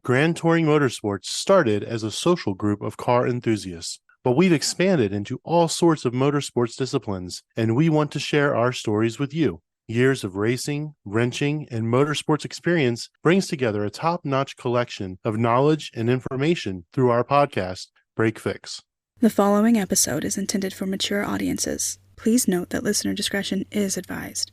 Grand Touring Motorsports started as a social group of car enthusiasts, but we've expanded into all sorts of motorsports disciplines, and we want to share our stories with you. Years of racing, wrenching, and motorsports experience brings together a top-notch collection of knowledge and information through our podcast, Break Fix. The following episode is intended for mature audiences. Please note that listener discretion is advised.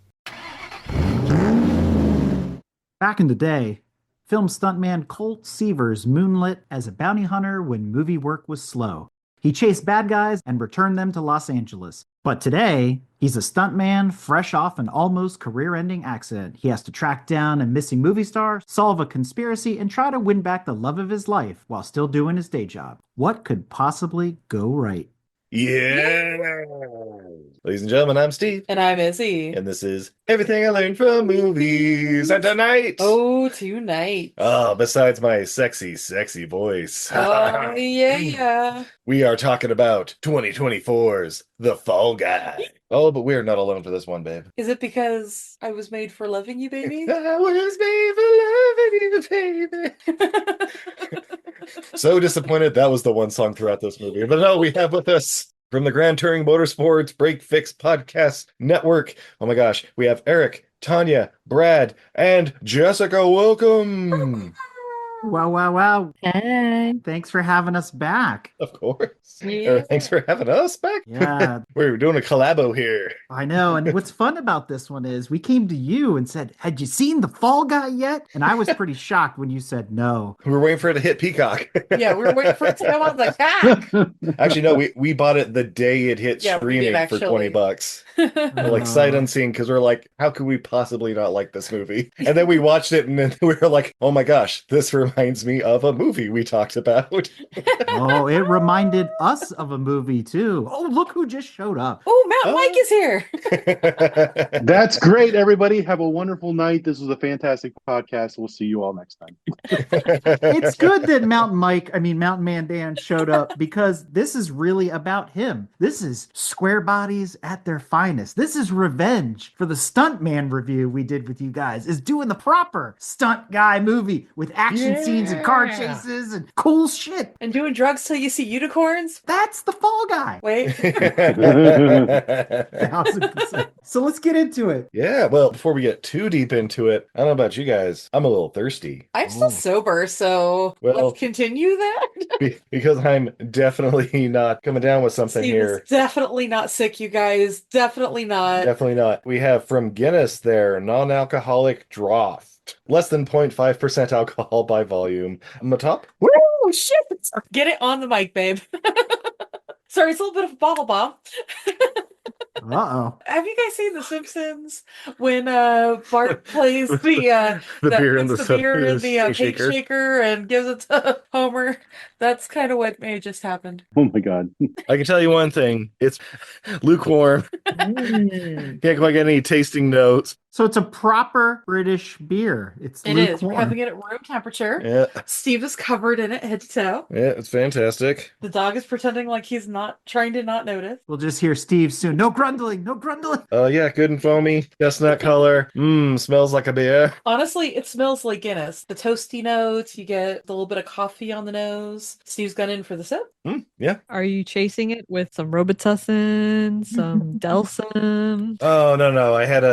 Back in the day, film stuntman Colt Seavers moonlit as a bounty hunter when movie work was slow. He chased bad guys and returned them to Los Angeles. But today, he's a stuntman fresh off an almost career-ending accident. He has to track down a missing movie star, solve a conspiracy, and try to win back the love of his life while still doing his day job. What could possibly go right? Yeah! Ladies and gentlemen, I'm Steve. And I'm Izzy. And this is Everything I Learned from Movies. And tonight... Oh, tonight. Oh, besides my sexy, sexy voice. Oh, yeah. We are talking about 2024's The Fall Guy. Oh, but we're not alone for this one, babe. Is it because I was made for loving you, baby? I was made for loving you, baby. So disappointed that was the one song throughout this movie. But no, we have with us from the Grand Touring Motorsports Break Fix Podcast Network. Oh my gosh, we have Eric, Tanya, Brad, and Jessica. Welcome. Wow. Hey. Thanks for having us back. Of course. Yeah. Thanks for having us back. Yeah. We're doing a collabo here. I know. And what's fun about this one is we came to you and said, had you seen The Fall Guy yet? And I was pretty shocked when you said no. We were waiting for it to hit Peacock. Yeah, we were waiting for it to come on the back. Actually, no, we bought it the day it hit streaming for actually. $20. Like sight unseen, because we're like, how could we possibly not like this movie? And then we watched it and then we were like, oh my gosh, this reminds me of a movie we talked about. Oh, it reminded us of a movie too. Oh, look who just showed up. Oh, Mike is here. That's great, everybody. Have a wonderful night. This was a fantastic podcast. We'll see you all next time. It's good that Mountain Man Dan showed up because this is really about him. This is Squarebodies at their finest. This is revenge for the Stuntman review we did with you guys, is doing the proper stunt guy movie with action scenes and car chases and cool shit. And doing drugs till you see unicorns? That's the Fall Guy. Wait. 1000%. So let's get into it. Yeah, well, before we get too deep into it, I don't know about you guys. I'm a little thirsty. I'm still sober, so let's continue that. Because I'm definitely not coming down with something Steve here. is definitely not sick, you guys. Definitely not. Definitely not. We have from Guinness there, non-alcoholic draft. Less than 0.5% alcohol by volume. On the top? Woo, shit! Get it on the mic, babe. Sorry, it's a little bit of a bottle bomb. Uh-oh. Have you guys seen The Simpsons when Bart plays the beer in the cake shaker. shaker and gives it to Homer? That's kind of what may have just happened. Oh my God. I can tell you one thing. It's lukewarm. Can't quite get any tasting notes. So it's a proper British beer. It is. We're having it at room temperature. Yeah. Steve is covered in it head to toe. Yeah, it's fantastic. The dog is pretending like he's not trying to not notice. We'll just hear Steve soon. No grundling, no grundling. Oh, yeah, good and foamy. Chestnut color. Smells like a beer. Honestly, it smells like Guinness. The toasty notes, you get a little bit of coffee on the nose. Steve's gone in for the sip. Yeah. Are you chasing it with some Robitussin, some Delsum? Oh, no. I had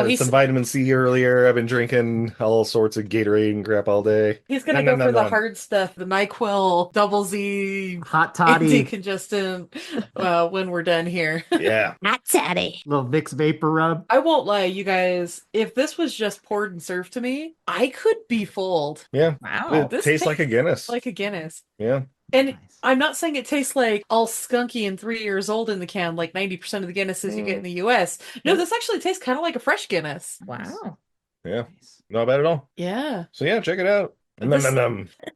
he's some vitamin C earlier. I've been drinking all sorts of Gatorade and crap all day. He's going to go for the hard stuff, the NyQuil, Double Z, hot toddy, decongestant when we're done here. Yeah. Hot toddy. Little Vicks vapor rub. I won't lie, you guys. If this was just poured and served to me, I could be fooled. Yeah. Wow. It tastes like a Guinness. Like a Guinness. Yeah. And Nice. I'm not saying it tastes like all skunky and 3 years old in the can, like 90% of the Guinnesses you get in the US. No, this actually tastes kind of like a fresh Guinness. Wow. Yeah. Not bad at all. Yeah. So yeah, check it out.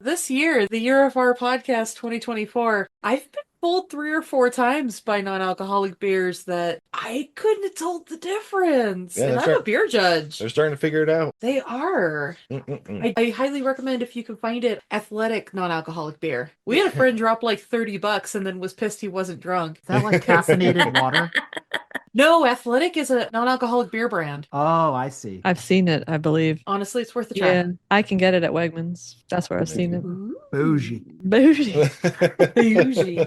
This year, the year of our podcast 2024, I've been fooled 3 or 4 times by non-alcoholic beers that I couldn't have told the difference. Yeah, and I'm a beer judge. They're starting to figure it out. They are. I highly recommend, if you can find it, athletic non-alcoholic beer. We had a friend drop like $30 and then was pissed he wasn't drunk. Is that like caffeinated water? No, Athletic is a non-alcoholic beer brand. Oh, I see. I've seen it, I believe. Honestly, it's worth a Yeah, try. I can get it at Wegmans. That's where I've seen it. Bougie. Bougie. Bougie.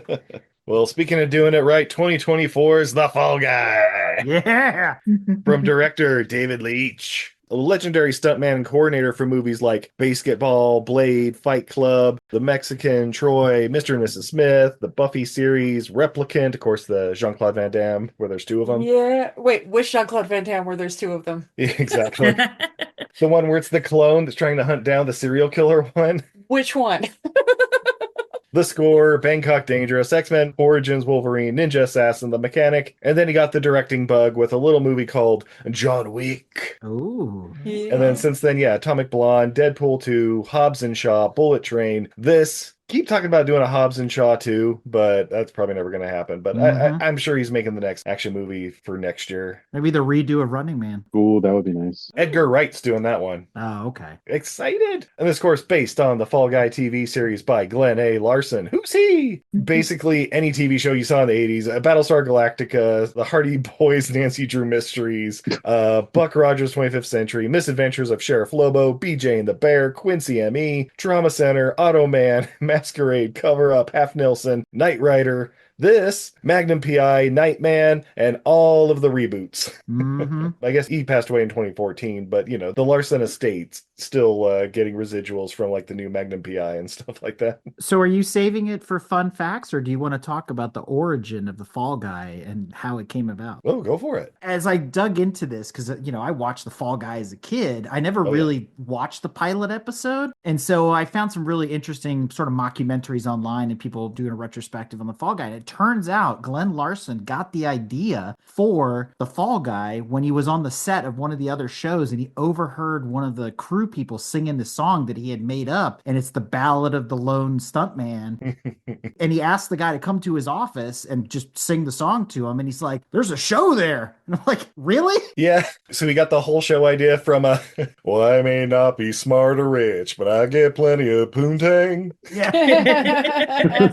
Well, speaking of doing it right, 2024's The Fall Guy. Yeah. From director David Leach. A legendary stuntman and coordinator for movies like Basketball, Blade, Fight Club, The Mexican, Troy, Mr. and Mrs. Smith, the Buffy series, Replicant, of course, the Jean-Claude Van Damme, where there's two of them. Yeah. Wait, which Jean-Claude Van Damme where there's two of them? Exactly. The one where it's the clone that's trying to hunt down the serial killer one. Which one? The Score, Bangkok Dangerous, X-Men, Origins, Wolverine, Ninja Assassin, The Mechanic, and then he got the directing bug with a little movie called John Wick. Ooh. And then since then, yeah, Atomic Blonde, Deadpool 2, Hobbs and Shaw, Bullet Train, this. Keep talking about doing a Hobbs and Shaw 2, but that's probably never going to happen. But I'm sure he's making the next action movie for next year. Maybe the redo of Running Man. Ooh, that would be nice. Edgar Wright's doing that one. Oh, okay. Excited! And this, of course, based on the Fall Guy TV series by Glenn A. Larson. Who's he? Basically, any TV show you saw in the 80s, Battlestar Galactica, The Hardy Boys, Nancy Drew Mysteries, Buck Rogers' 25th Century, Misadventures of Sheriff Lobo, BJ and the Bear, Quincy M.E., Trauma Center, Automan, Masquerade, Cover Up, Half Nelson, Knight Rider, this, Magnum PI, Nightman, and all of the reboots. Mm-hmm. I guess he passed away in 2014, but you know, the Larson estate's still getting residuals from like the new Magnum PI and stuff like that. So are you saving it for fun facts, or do you want to talk about the origin of the Fall Guy and how it came about? Oh, go for it. As I dug into this, because, I watched the Fall Guy as a kid, I never really watched the pilot episode. And so I found some really interesting sort of mockumentaries online and people doing a retrospective on the Fall Guy. And it turns out Glenn Larson got the idea for the Fall Guy when he was on the set of one of the other shows and he overheard one of the crew people singing the song that he had made up. And it's the Ballad of the Lone Stuntman. And he asked the guy to come to his office and just sing the song to him. And he's like, there's a show there. And I'm like, really? Yeah. So we got the whole show idea from well, I may not be smart or rich, but I get plenty of poontang. Yeah.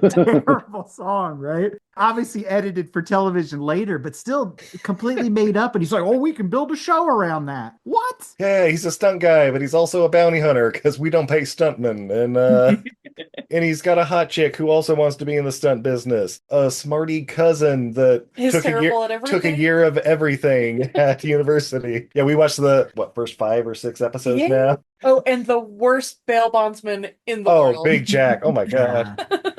Terrible song, right? Obviously edited for television later, but still completely made up. And he's like, oh, we can build a show around that. What? Yeah, he's a stunt guy, but he's also a bounty hunter because we don't pay stuntmen. And and he's got a hot chick who also wants to be in the stunt business. A smarty cousin that He's terrible at took a everything. year of everything at university. Yeah, we watched the first 5 or 6 episodes now. Oh, and the worst bail bondsman in the Oh, world. Big Jack. Oh my god. Yeah.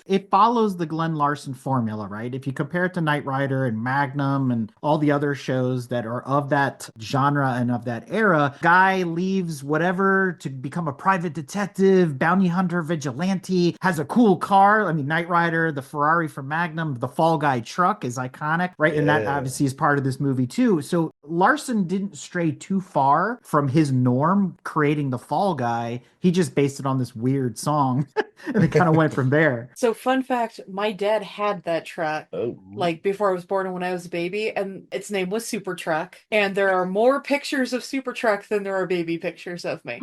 It follows the Glenn Larson formula, right? If you compare it to Knight Rider and Magnum and all the other shows that are of that genre and of that era, guy leaves whatever to become a private detective, bounty hunter, vigilante, has a cool car. I mean, Knight Rider, the Ferrari from Magnum, the Fall Guy truck is iconic, right? And that obviously is part of this movie too. So Larson didn't stray too far from his norm creating the Fall Guy. He just based it on this weird song and it kind of went from there. So fun fact, my dad had that truck like before I was born and when I was a baby, and its name was Super Truck. And there are more pictures of Super Truck than there are baby pictures of me.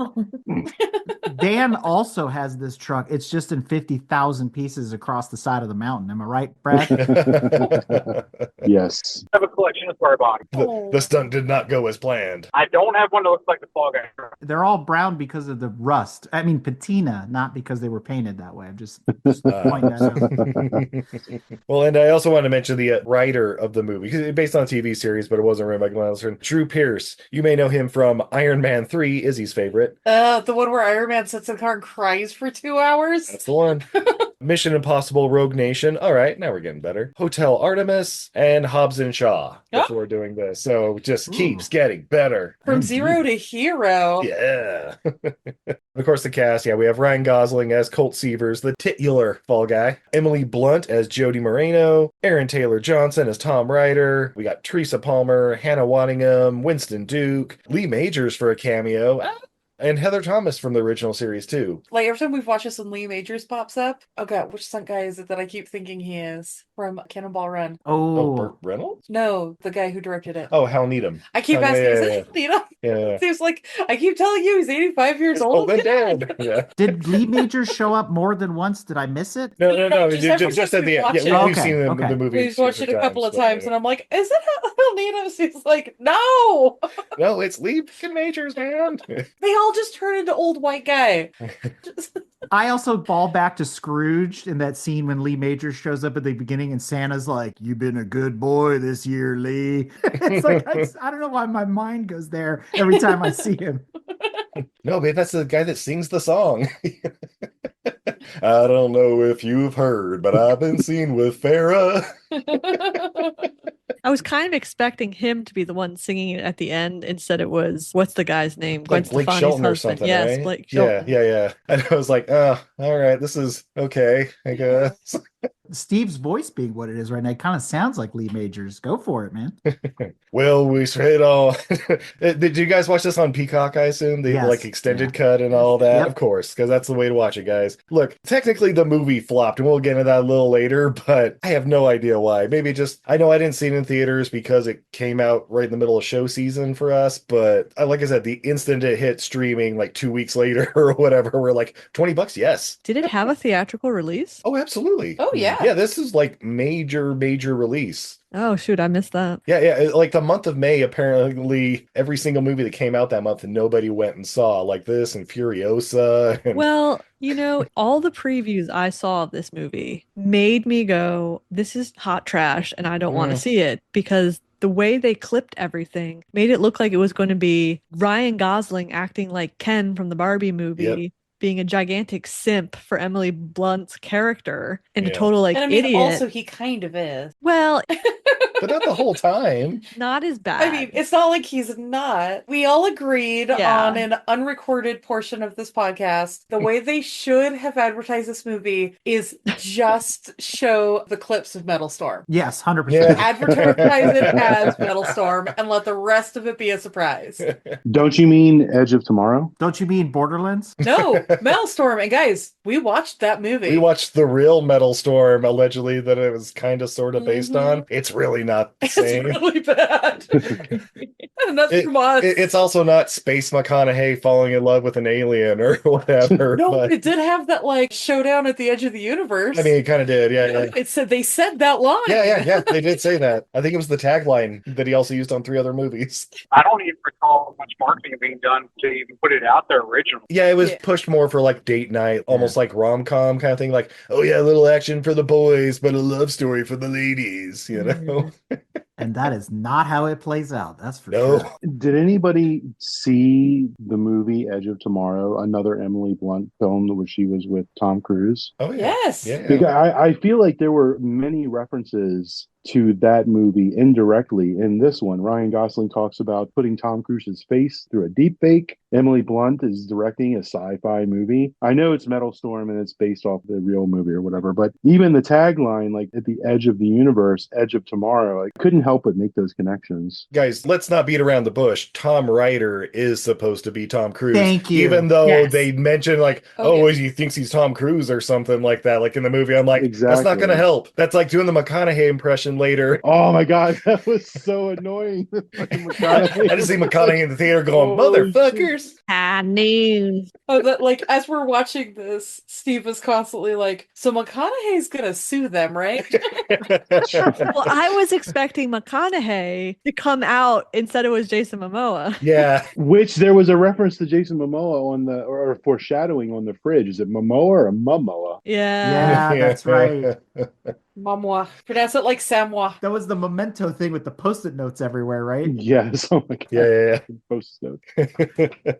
Dan also has this truck. It's just in 50,000 pieces across the side of the mountain. Am I right, Brad? Yes. I have a collection of Squarebodies. The stunt did not go as planned. I don't have one that looks like the Fall Guy. They're all brown because of the rust. I mean, patina, not because they were painted that way. I'm just pointing that out. Well, and I also want to mention the writer of the movie, 'cause it's based on a TV series, but it wasn't written by Glenn Larson. Drew Pearce. You may know him from Iron Man 3, Izzy's favorite. The one where Iron Man sits in the car and cries for 2 hours. That's the one. Mission Impossible, Rogue Nation. All right, now we're getting better. Hotel Artemis and Hobbs and Shaw before doing this. So just keeps getting better. From zero to hero. Yeah. Of course, the cast. Yeah, we have Ryan Gosling as Colt Seavers, the titular Fall Guy. Emily Blunt as Jody Moreno. Aaron Taylor Johnson as Tom Ryder. We got Teresa Palmer, Hannah Waddingham, Winston Duke, Lee Majors for a cameo. And Heather Thomas from the original series too. Like every time we've watched this and Lee Majors pops up, oh god, which stunt guy is it that I keep thinking he is from Cannonball Run? Oh, Oh, Burt Reynolds? No, the guy who directed it. Oh, Hal Needham. I keep Oh, yeah, asking, yeah, is yeah. it Nina? Yeah. Seems like I keep telling you he's 85 years Oh, old. and dead. Yeah. did Lee Majors show up more than once? Did I miss it? No, Just every just time at we the end. watch Yeah, it. we've Okay, seen the okay. movie. We've watched it a couple of times, and I'm I'm like, is it Hal Needham? He's like, no! no, it's Lee fucking Majors, man. They all just turn into old white guy. Just- I also fall back to Scrooged in that scene when Lee Majors shows up at the beginning and Santa's like, "You've been a good boy this year, Lee." It's like, I don't know why my mind goes there every time I see him. No, babe, that's the guy that sings the song. I don't know if you've heard, but I've been seen with Farrah. I was kind of expecting him to be the one singing it at the end. Instead, it was, what's the guy's name? Gwen Like Blake Stefani's Shelton or husband. something, Yes, right? Blake Yeah, Shelton. yeah. And I was like, oh, all right, this is okay, I guess. Steve's voice being what it is right now, it kind of sounds like Lee Majors. Go for it, man. Well, we straight on. Did you guys watch this on Peacock, I assume? The Yes. like extended Yeah. cut and all that? Yep. Of course, because that's the way to watch it, guys. Look, technically the movie flopped, and we'll get into that a little later, but I have no idea why. Maybe just, I know I didn't see it in theaters because it came out right in the middle of show season for us, but like I said, the instant it hit streaming like 2 weeks later or whatever, we're like, $20, yes. Did it have a theatrical release? Oh, absolutely. oh, yeah. Yeah, this is like major release. Oh, shoot, I missed that. Yeah. Like the month of May, apparently every single movie that came out that month and nobody went and saw, like this and Furiosa. And Well, all the previews I saw of this movie made me go, this is hot trash and I don't want to see it, because the way they clipped everything made it look like it was going to be Ryan Gosling acting like Ken from the Barbie movie. Yep. Being a gigantic simp for Emily Blunt's character and a Yeah. total And I mean, idiot. also, he kind of is. Well, but not the whole time. not as bad. I mean, it's not like he's not. We all agreed Yeah. on an unrecorded portion of this podcast. The way they should have advertised this movie is just show the clips of Metal Storm. Yes, 100%. Yeah. Advertise it as Metal Storm and let the rest of it be a surprise. Don't you mean Edge of Tomorrow? Don't you mean Borderlands? No, Metal Storm. And guys, we watched that movie. We watched the real Metal Storm, allegedly, that it was kind of sort of based on. It's really not the It's same. really bad. And that's from us. It's also not Space McConaughey falling in love with an alien or whatever. No, but, it did have that like showdown at the edge of the universe. I mean, it kind of did. Yeah. It said they said that line. Yeah. They did say that. I think it was the tagline that he also used on 3 other movies. I don't even recall much marketing being done to even put it out there originally. Yeah, it was Yeah. pushed more for like date night, almost like rom-com kind of thing. Like, oh yeah, a little action for the boys, but a love story for the ladies, you know? And that is not how it plays out. That's for No. sure. Did anybody see the movie Edge of Tomorrow, another Emily Blunt film where she was with Tom Cruise? Oh yeah. Yes. Yeah. Because I feel like there were many references to that movie indirectly in this one. Ryan Gosling talks about putting Tom Cruise's face through a deep fake. Emily Blunt is directing a sci-fi movie. I know it's Metal Storm and it's based off the real movie or whatever, but even the tagline, like at the edge of the universe, edge of tomorrow, I couldn't help but make those connections. Guys, let's not beat around the bush. Tom Ryder is supposed to be Tom Cruise. Thank you. Even though Yes. they mention like, Oh, yeah. he thinks he's Tom Cruise or something like that, like in the movie. I'm like, that's not Exactly. going to help. That's like doing the McConaughey impression later. Oh my God, that was so annoying. Fucking McConaughey. I just see McConaughey in the theater going, Oh, motherfuckers. High news. Oh, that like as we're watching this, Steve was constantly like, "So McConaughey's gonna sue them, right?" Well, I was expecting McConaughey to come out instead it was Jason Momoa. Yeah. Which there was a reference to Jason Momoa on the, or foreshadowing on the fridge. Is it Momoa or Momoa? Yeah. Yeah, that's right. Mamois. Pronounce it like Samoa. That was the memento thing with the post-it notes everywhere, right? Yes. Oh my God. Yeah. Post-it.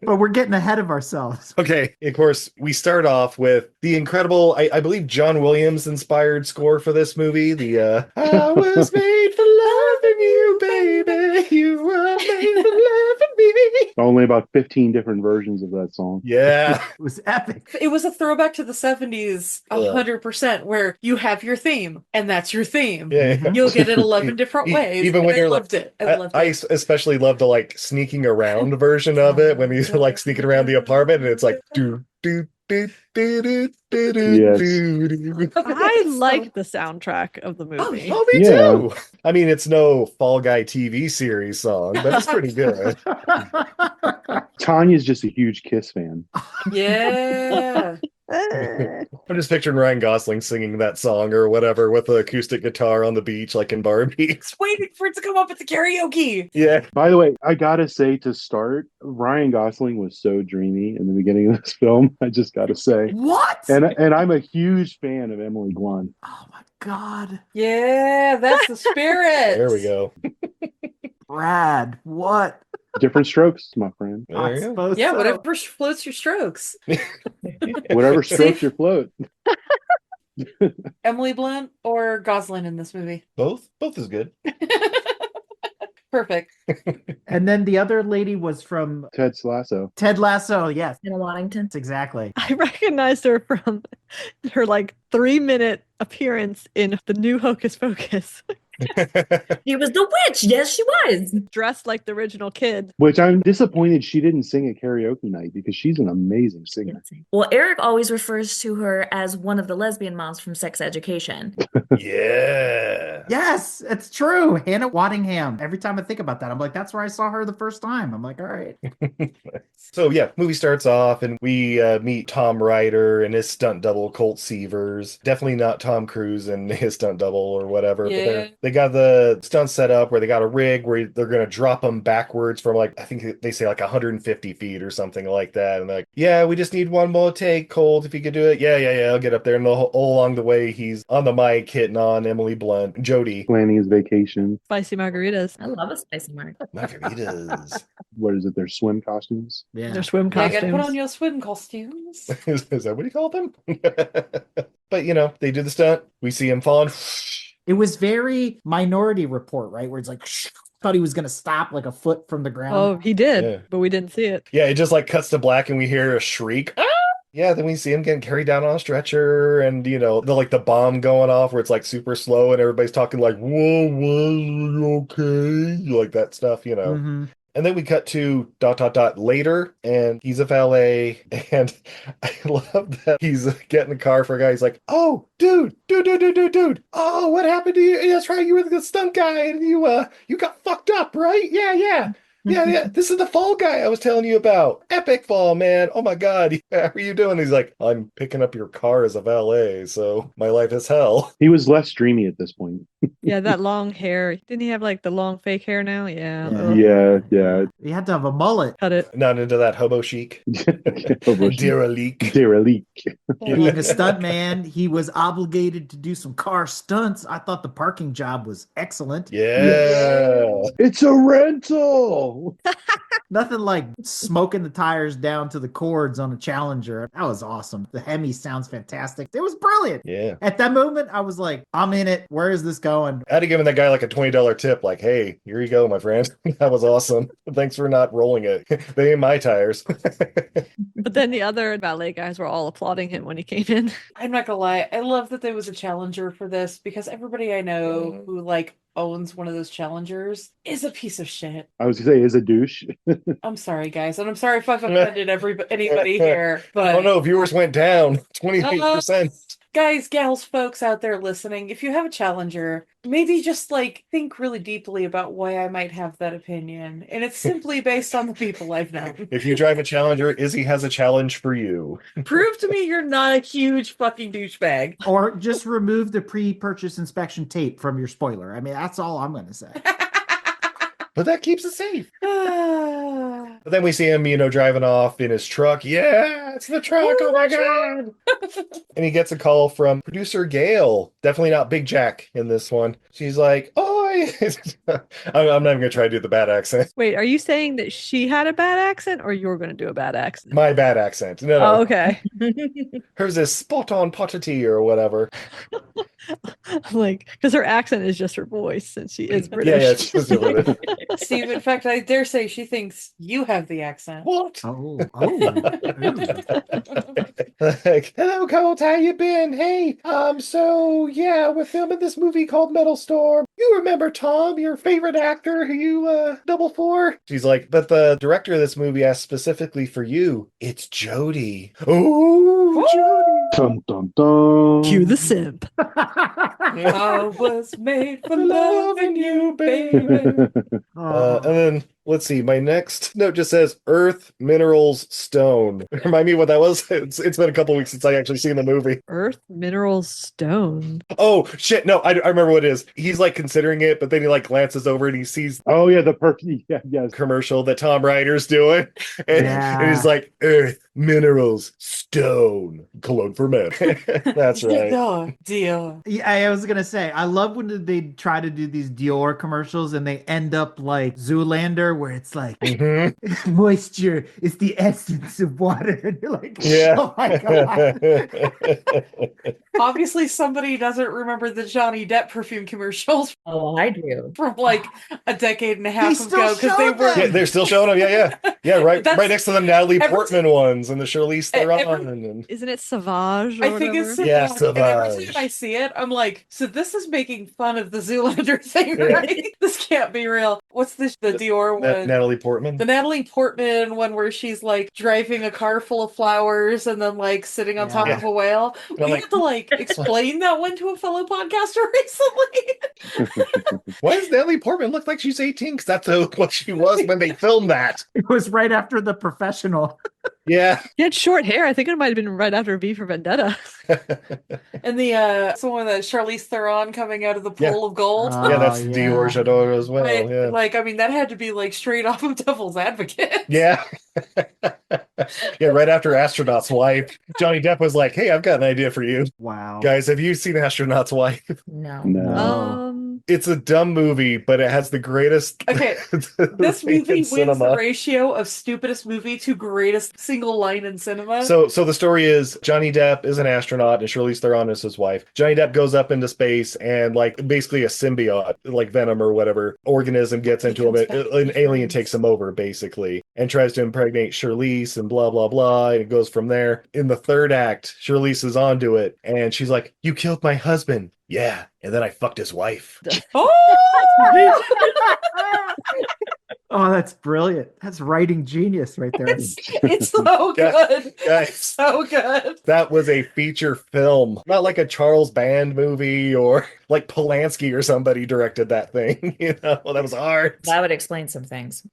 But we're getting ahead of ourselves. Okay, of course, we start off with the incredible, I believe John Williams inspired score for this movie. The I was made for loving you, baby. You were made for loving me. Only about 15 different versions of that song. Yeah. It was epic. It was a throwback to the 70s, 100%, where you have your theme, and that's your theme. Yeah. You'll get it 11 different ways. Even when and you're I loved it. I loved I it. especially love the like sneaking around version of it when he's like sneaking around the apartment and it's like do do do do do do do Yes. do. I like the soundtrack of the movie. Oh, me Yeah. too. I mean, it's no Fall Guy TV series song, but it's pretty good. Tanya's just a huge Kiss fan. Yeah. I'm just picturing Ryan Gosling singing that song or whatever with the acoustic guitar on the beach, like in Barbie. Just waiting for it to come up at the karaoke. Yeah. By the way, I gotta say to start, Ryan Gosling was so dreamy in the beginning of this film. I just gotta say, What? and I'm a huge fan of Emily Blunt. Oh my God. Yeah, that's the spirit. There we go. Brad, what? Different strokes, my friend. There I you go. suppose Yeah, so. whatever floats your strokes. Whatever strokes your float. Emily Blunt or Gosling in this movie? Both is good. Perfect. And then the other lady was from Ted Lasso. Ted Lasso. Yes, In Waddington. exactly. I recognized her from her like 3-minute appearance in the new Hocus Pocus, She was the witch. Yes, she was. dressed like the original kid. Which I'm disappointed she didn't sing at Karaoke Night because she's an amazing singer. Well, Eric always refers to her as one of the lesbian moms from Sex Education. Yeah. Yes, it's true. Hannah Waddingham. Every time I think about that, I'm like, that's where I saw her the first time. I'm like, all right. So yeah, movie starts off and we meet Tom Ryder and his stunt double Colt Seavers. Definitely not Tom Cruise and his stunt double or whatever. Yeah. But they got the stunt set up where they got a rig where they're going to drop them backwards from like, I think they say like 150 feet or something like that. And they're like, yeah, we just need one more take, Colt, if you could do it. Yeah, I'll get up there. And all along the way, he's on the mic hitting on Emily Blunt, Jody. Planning his vacation. Spicy margaritas. I love a spicy mark. Margaritas. What is it? Their swim costumes? Yeah. Their swim Yeah, I costumes. gotta put on your swim costumes. Is that what you call them? But you know, they do the stunt. We see him falling. It was very Minority Report, right? Where it's like, thought he was going to stop like a foot from the ground. Oh, he did, Yeah. but we didn't see it. Yeah, it just like cuts to black and we hear a shriek. Ah! Yeah, then we see him getting carried down on a stretcher and you know, the bomb going off where it's like super slow and everybody's talking like, whoa, are you okay? Like that stuff, you know. Mhm. And then we cut to ... later, and he's a valet, and I love that he's getting a car for a guy. He's like, "Oh, dude! Oh, what happened to you? Yeah, that's right, you were the stunt guy, and you got fucked up, right? Yeah. This is the fall guy I was telling you about. Epic fall, man. Oh my God, how are you doing?" He's like, "I'm picking up your car as a valet, so my life is hell." He was less dreamy at this point. Yeah, that long hair. Didn't he have like the long fake hair now? Yeah. Yeah. Ugh. Yeah. He had to have a mullet. Cut it. Not into that hobo chic. Derelict. Derelict. Being a stuntman, he was obligated to do some car stunts. I thought the parking job was excellent. Yeah. It's a rental. Nothing like smoking the tires down to the cords on a Challenger. That was awesome. The Hemi sounds fantastic. It was brilliant. Yeah. At that moment, I was like, I'm in it. Where is this going? I had to give that guy like a $20 tip, like, "Hey, here you go, my friend. That was awesome. Thanks for not rolling it. They ain't my tires." But then the other ballet guys were all applauding him when he came in. I'm not gonna lie, I love that there was a challenger for this because everybody I know who like owns one of those challengers is a piece of shit. I was gonna say, is a douche. I'm sorry, guys, and I'm sorry if I've offended anybody here, but Oh no, viewers went down 28%. guys, gals, folks out there listening, if you have a challenger, maybe just like think really deeply about why I might have that opinion. And it's simply based on the people I've known. If you drive a Challenger, Izzy has a challenge for you. Prove to me you're not a huge fucking douchebag. Or just remove the pre-purchase inspection tape from your spoiler. I mean, that's all I'm going to say. But that keeps it safe. But then we see him, driving off in his truck. Yeah, it's the truck. Oh my God. And he gets a call from producer Gail. Definitely not Big Jack in this one. She's like, "Oi." I'm not even going to try to do the bad accent. Wait, are you saying that she had a bad accent or you were going to do a bad accent? My bad accent. No. Oh, okay. Hers is spot on potty or whatever. Like, because her accent is just her voice, and she is British. Yeah, it's just a little bit. Steve, in fact, I dare say she thinks you have the accent. What? Oh. Like, hello, Colt, how you been? Hey, so yeah, we're filming this movie called Metal Storm. You remember Tom, your favorite actor who you double for? She's like, but the director of this movie asked specifically for you. It's Jodie. Oh, Jodie. Dun, dun, dun. Cue the simp. I was made for loving you, baby. And then let's see. My next note just says Earth, Minerals, Stone. Remind me what that was. It's been a couple weeks since I actually seen the movie. Earth, minerals, stone. Oh shit! No, I remember what it is. He's like considering it, but then he like glances over and he sees Oh yeah, the perky. Yeah, yes. commercial that Tom Ryder's doing, and he's like Earth, Minerals, Stone, cologne for men. That's right. Dior. Yeah, I was gonna say, I love when they try to do these Dior commercials and they end up like Zoolander, where it's like Mhm. moisture is the essence of water, and you're like, Yeah. oh my god. Obviously, somebody doesn't remember the Johnny Depp perfume commercials Oh, I do. from like a decade and a half still ago because they showed were. Yeah, they're still showing them. Yeah. Right That's- next to the Natalie every Portman ones and the Charlize Theron. And Isn't it Savage? Or I think it's whatever? Yeah, Savage, and every Savage. time I see it, I'm like, so this is making fun of the Zoolander thing, Yeah. right? This can't be real. What's this? The Dior one? Natalie Portman. The Natalie Portman one where she's like driving a car full of flowers and then like sitting on top Yeah. of a whale. I'm We like- had to like explain that one to a fellow podcaster recently. Why does Natalie Portman look like she's 18? Because that's what she was when they filmed that. It was right after The Professional. Yeah. He had short hair. I think it might have been right after V for Vendetta. And the someone that Charlize Theron coming out of the pool of gold. Oh, Yeah, that's yeah. Dior J'adore as well. Right? Yeah. Like, I mean, that had to be like straight off of Devil's Advocate. Yeah. Yeah, right after Astronaut's Wife, Johnny Depp was like, hey, I've got an idea for you. Wow. Guys, have you seen Astronaut's Wife? No. No. It's a dumb movie, but it has the greatest Okay, this thing movie in wins the cinema. ratio of stupidest movie to greatest single line in cinema. So the story is Johnny Depp is an astronaut and Charlize Theron is his wife. Johnny Depp goes up into space and like basically a symbiote, like Venom or whatever organism gets into him. An alien takes him over basically and tries to impregnate Charlize and blah blah blah. And it goes from there. In the third act, Charlize is onto it and she's like, "You killed my husband." Yeah, and then I fucked his wife. Oh! Oh, that's brilliant. That's writing genius right there. It's so good. Guys. So good. That was a feature film, not like a Charles Band movie or like Polanski or somebody directed that thing. You know, that was art. That would explain some things.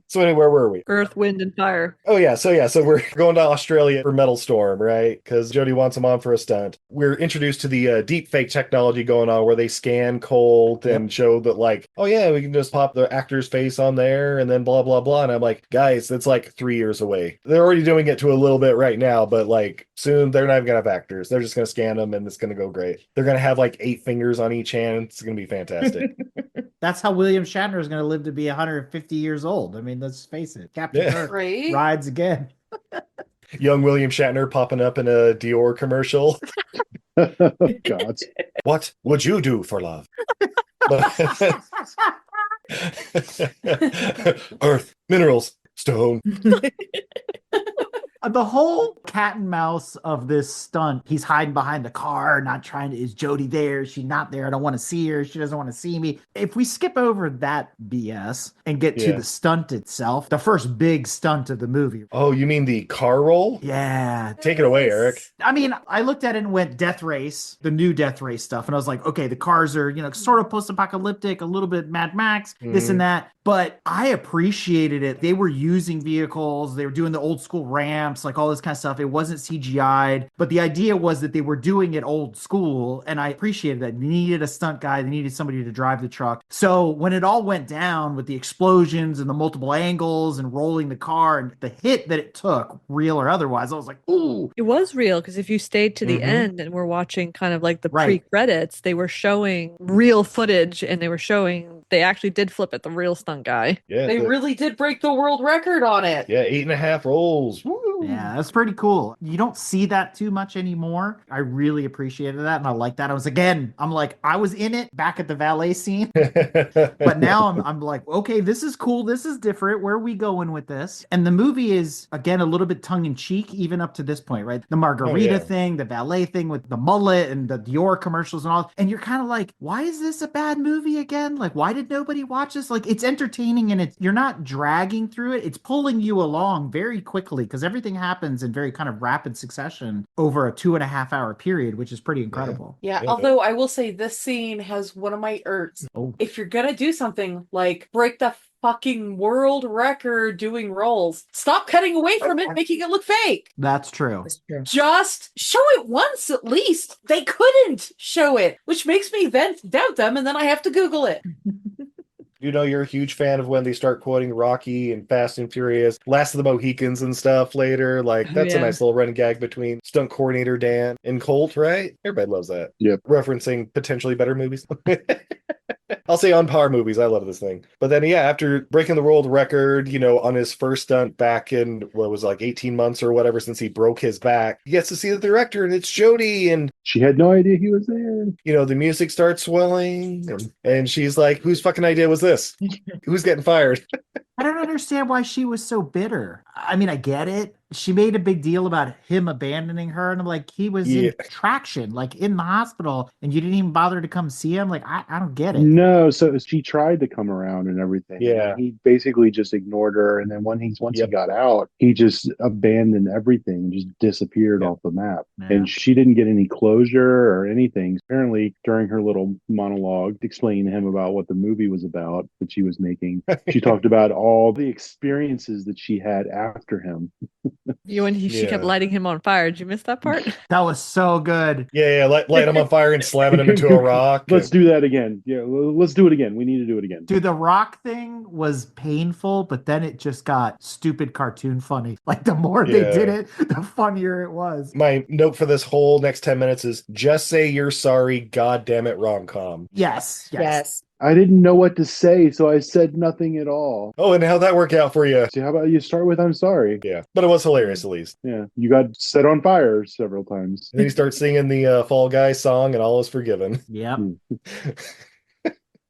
So anyway, where were we? Earth, wind, and fire. Oh yeah, so we're going to Australia for Metal Storm, right? Because Jodie wants him on for a stunt. We're introduced to the deep fake technology going on where they scan Colt and show that like, oh yeah, we can just pop the actor's face on there and then blah blah blah. And I'm like, guys, that's like 3 years away. They're already doing it to a little bit right now, but like soon they're not even gonna have actors. They're just gonna scan them and it's gonna go great. They're gonna have like 8 fingers on each hand. It's gonna be fantastic. That's how William Shatner is going to live to be 150 years old. I mean, let's face it. Captain Yeah. Kirk Right? rides again. Young William Shatner popping up in a Dior commercial. God. What would you do for love? Earth, minerals, stone. The whole cat and mouse of this stunt, he's hiding behind the car, not trying to, is Jodie there? Is she not there? I don't want to see her. She doesn't want to see me. If we skip over that BS and get to Yeah. the stunt itself, the first big stunt of the movie. Oh, you mean the car roll? Yeah. Take it away, Eric. I mean, I looked at it and went Death Race, the new Death Race stuff. And I was like, okay, the cars are, sort of post-apocalyptic, a little bit Mad Max, this and that. But I appreciated it. They were using vehicles. They were doing the old school ramps, like all this kind of stuff. It wasn't CGI'd. But the idea was that they were doing it old school. And I appreciated that. They needed a stunt guy. They needed somebody to drive the truck. So when it all went down with the explosions and the multiple angles and rolling the car and the hit that it took, real or otherwise, I was like, ooh. It was real because if you stayed to the end and we're watching kind of like the Right. pre-credits, they were showing real footage and they actually did flip at the real stunt guy. Yeah, They really did break the world record on it. yeah, 8.5 rolls. Woo! Yeah, that's pretty cool. You don't see that too much anymore. I really appreciated that, and I like that. I'm like, I was in it back at the valet scene, but now I'm like, okay, this is cool. This is different. Where are we going with this? And the movie is again a little bit tongue in cheek, even up to this point, right? The margarita thing, the valet thing with the mullet and the Dior commercials and all. And you're kind of like, why is this a bad movie again? Like, why did nobody watch this? Like, it's entertaining and you're not dragging through it. It's pulling you along very quickly because everything happens in very kind of rapid succession over a 2.5 hour period, which is pretty incredible. Yeah, although I will say this scene has one of my irks. Oh. If you're gonna do something like break the fucking world record doing rolls, stop cutting away from it, making it look fake. That's true. Just show it once at least. They couldn't show it, which makes me then doubt them, and then I have to Google it. You know, you're a huge fan of when they start quoting Rocky and Fast and Furious, Last of the Mohicans and stuff later. Like, that's a nice little running gag between stunt coordinator Dan and Colt, right? Everybody loves that. Yep. Referencing potentially better movies. I'll say on par movies. I love this thing. But then, yeah, after breaking the world record, you know, on his first stunt back in, what was like 18 months or whatever since he broke his back, he gets to see the director, and it's Jodie. And she had no idea he was there. You know, the music starts swelling, and she's like, whose fucking idea was this? Who's getting fired? I don't understand why she was so bitter. I mean, I get it. She made a big deal about him abandoning her, and I'm like, he was in traction, like in the hospital, and you didn't even bother to come see him. Like, I don't get it. No, so she tried to come around and everything. Yeah, and he basically just ignored her, and then once he got out, he just abandoned everything, just disappeared off the map, and she didn't get any closure or anything. Apparently, during her little monologue explaining to him about what the movie was about that she was making, she talked about all the experiences that she had after him. She kept lighting him on fire. Did you miss that part? That was so good. Yeah, light him on fire and slamming him into a rock. Let's do that again. Yeah, let's do it again. We need to do it again. Dude, the rock thing was painful, but then it just got stupid cartoon funny. Like, the more they did it, the funnier it was. My note for this whole next 10 minutes is just say you're sorry, goddamn it, rom-com. Yes. I didn't know what to say, so I said nothing at all. Oh, and how'd that work out for you? So how about you start with I'm sorry? Yeah, but it was hilarious at least. Yeah, you got set on fire several times. And then he starts singing the Fall Guy song, and all is forgiven. Yep.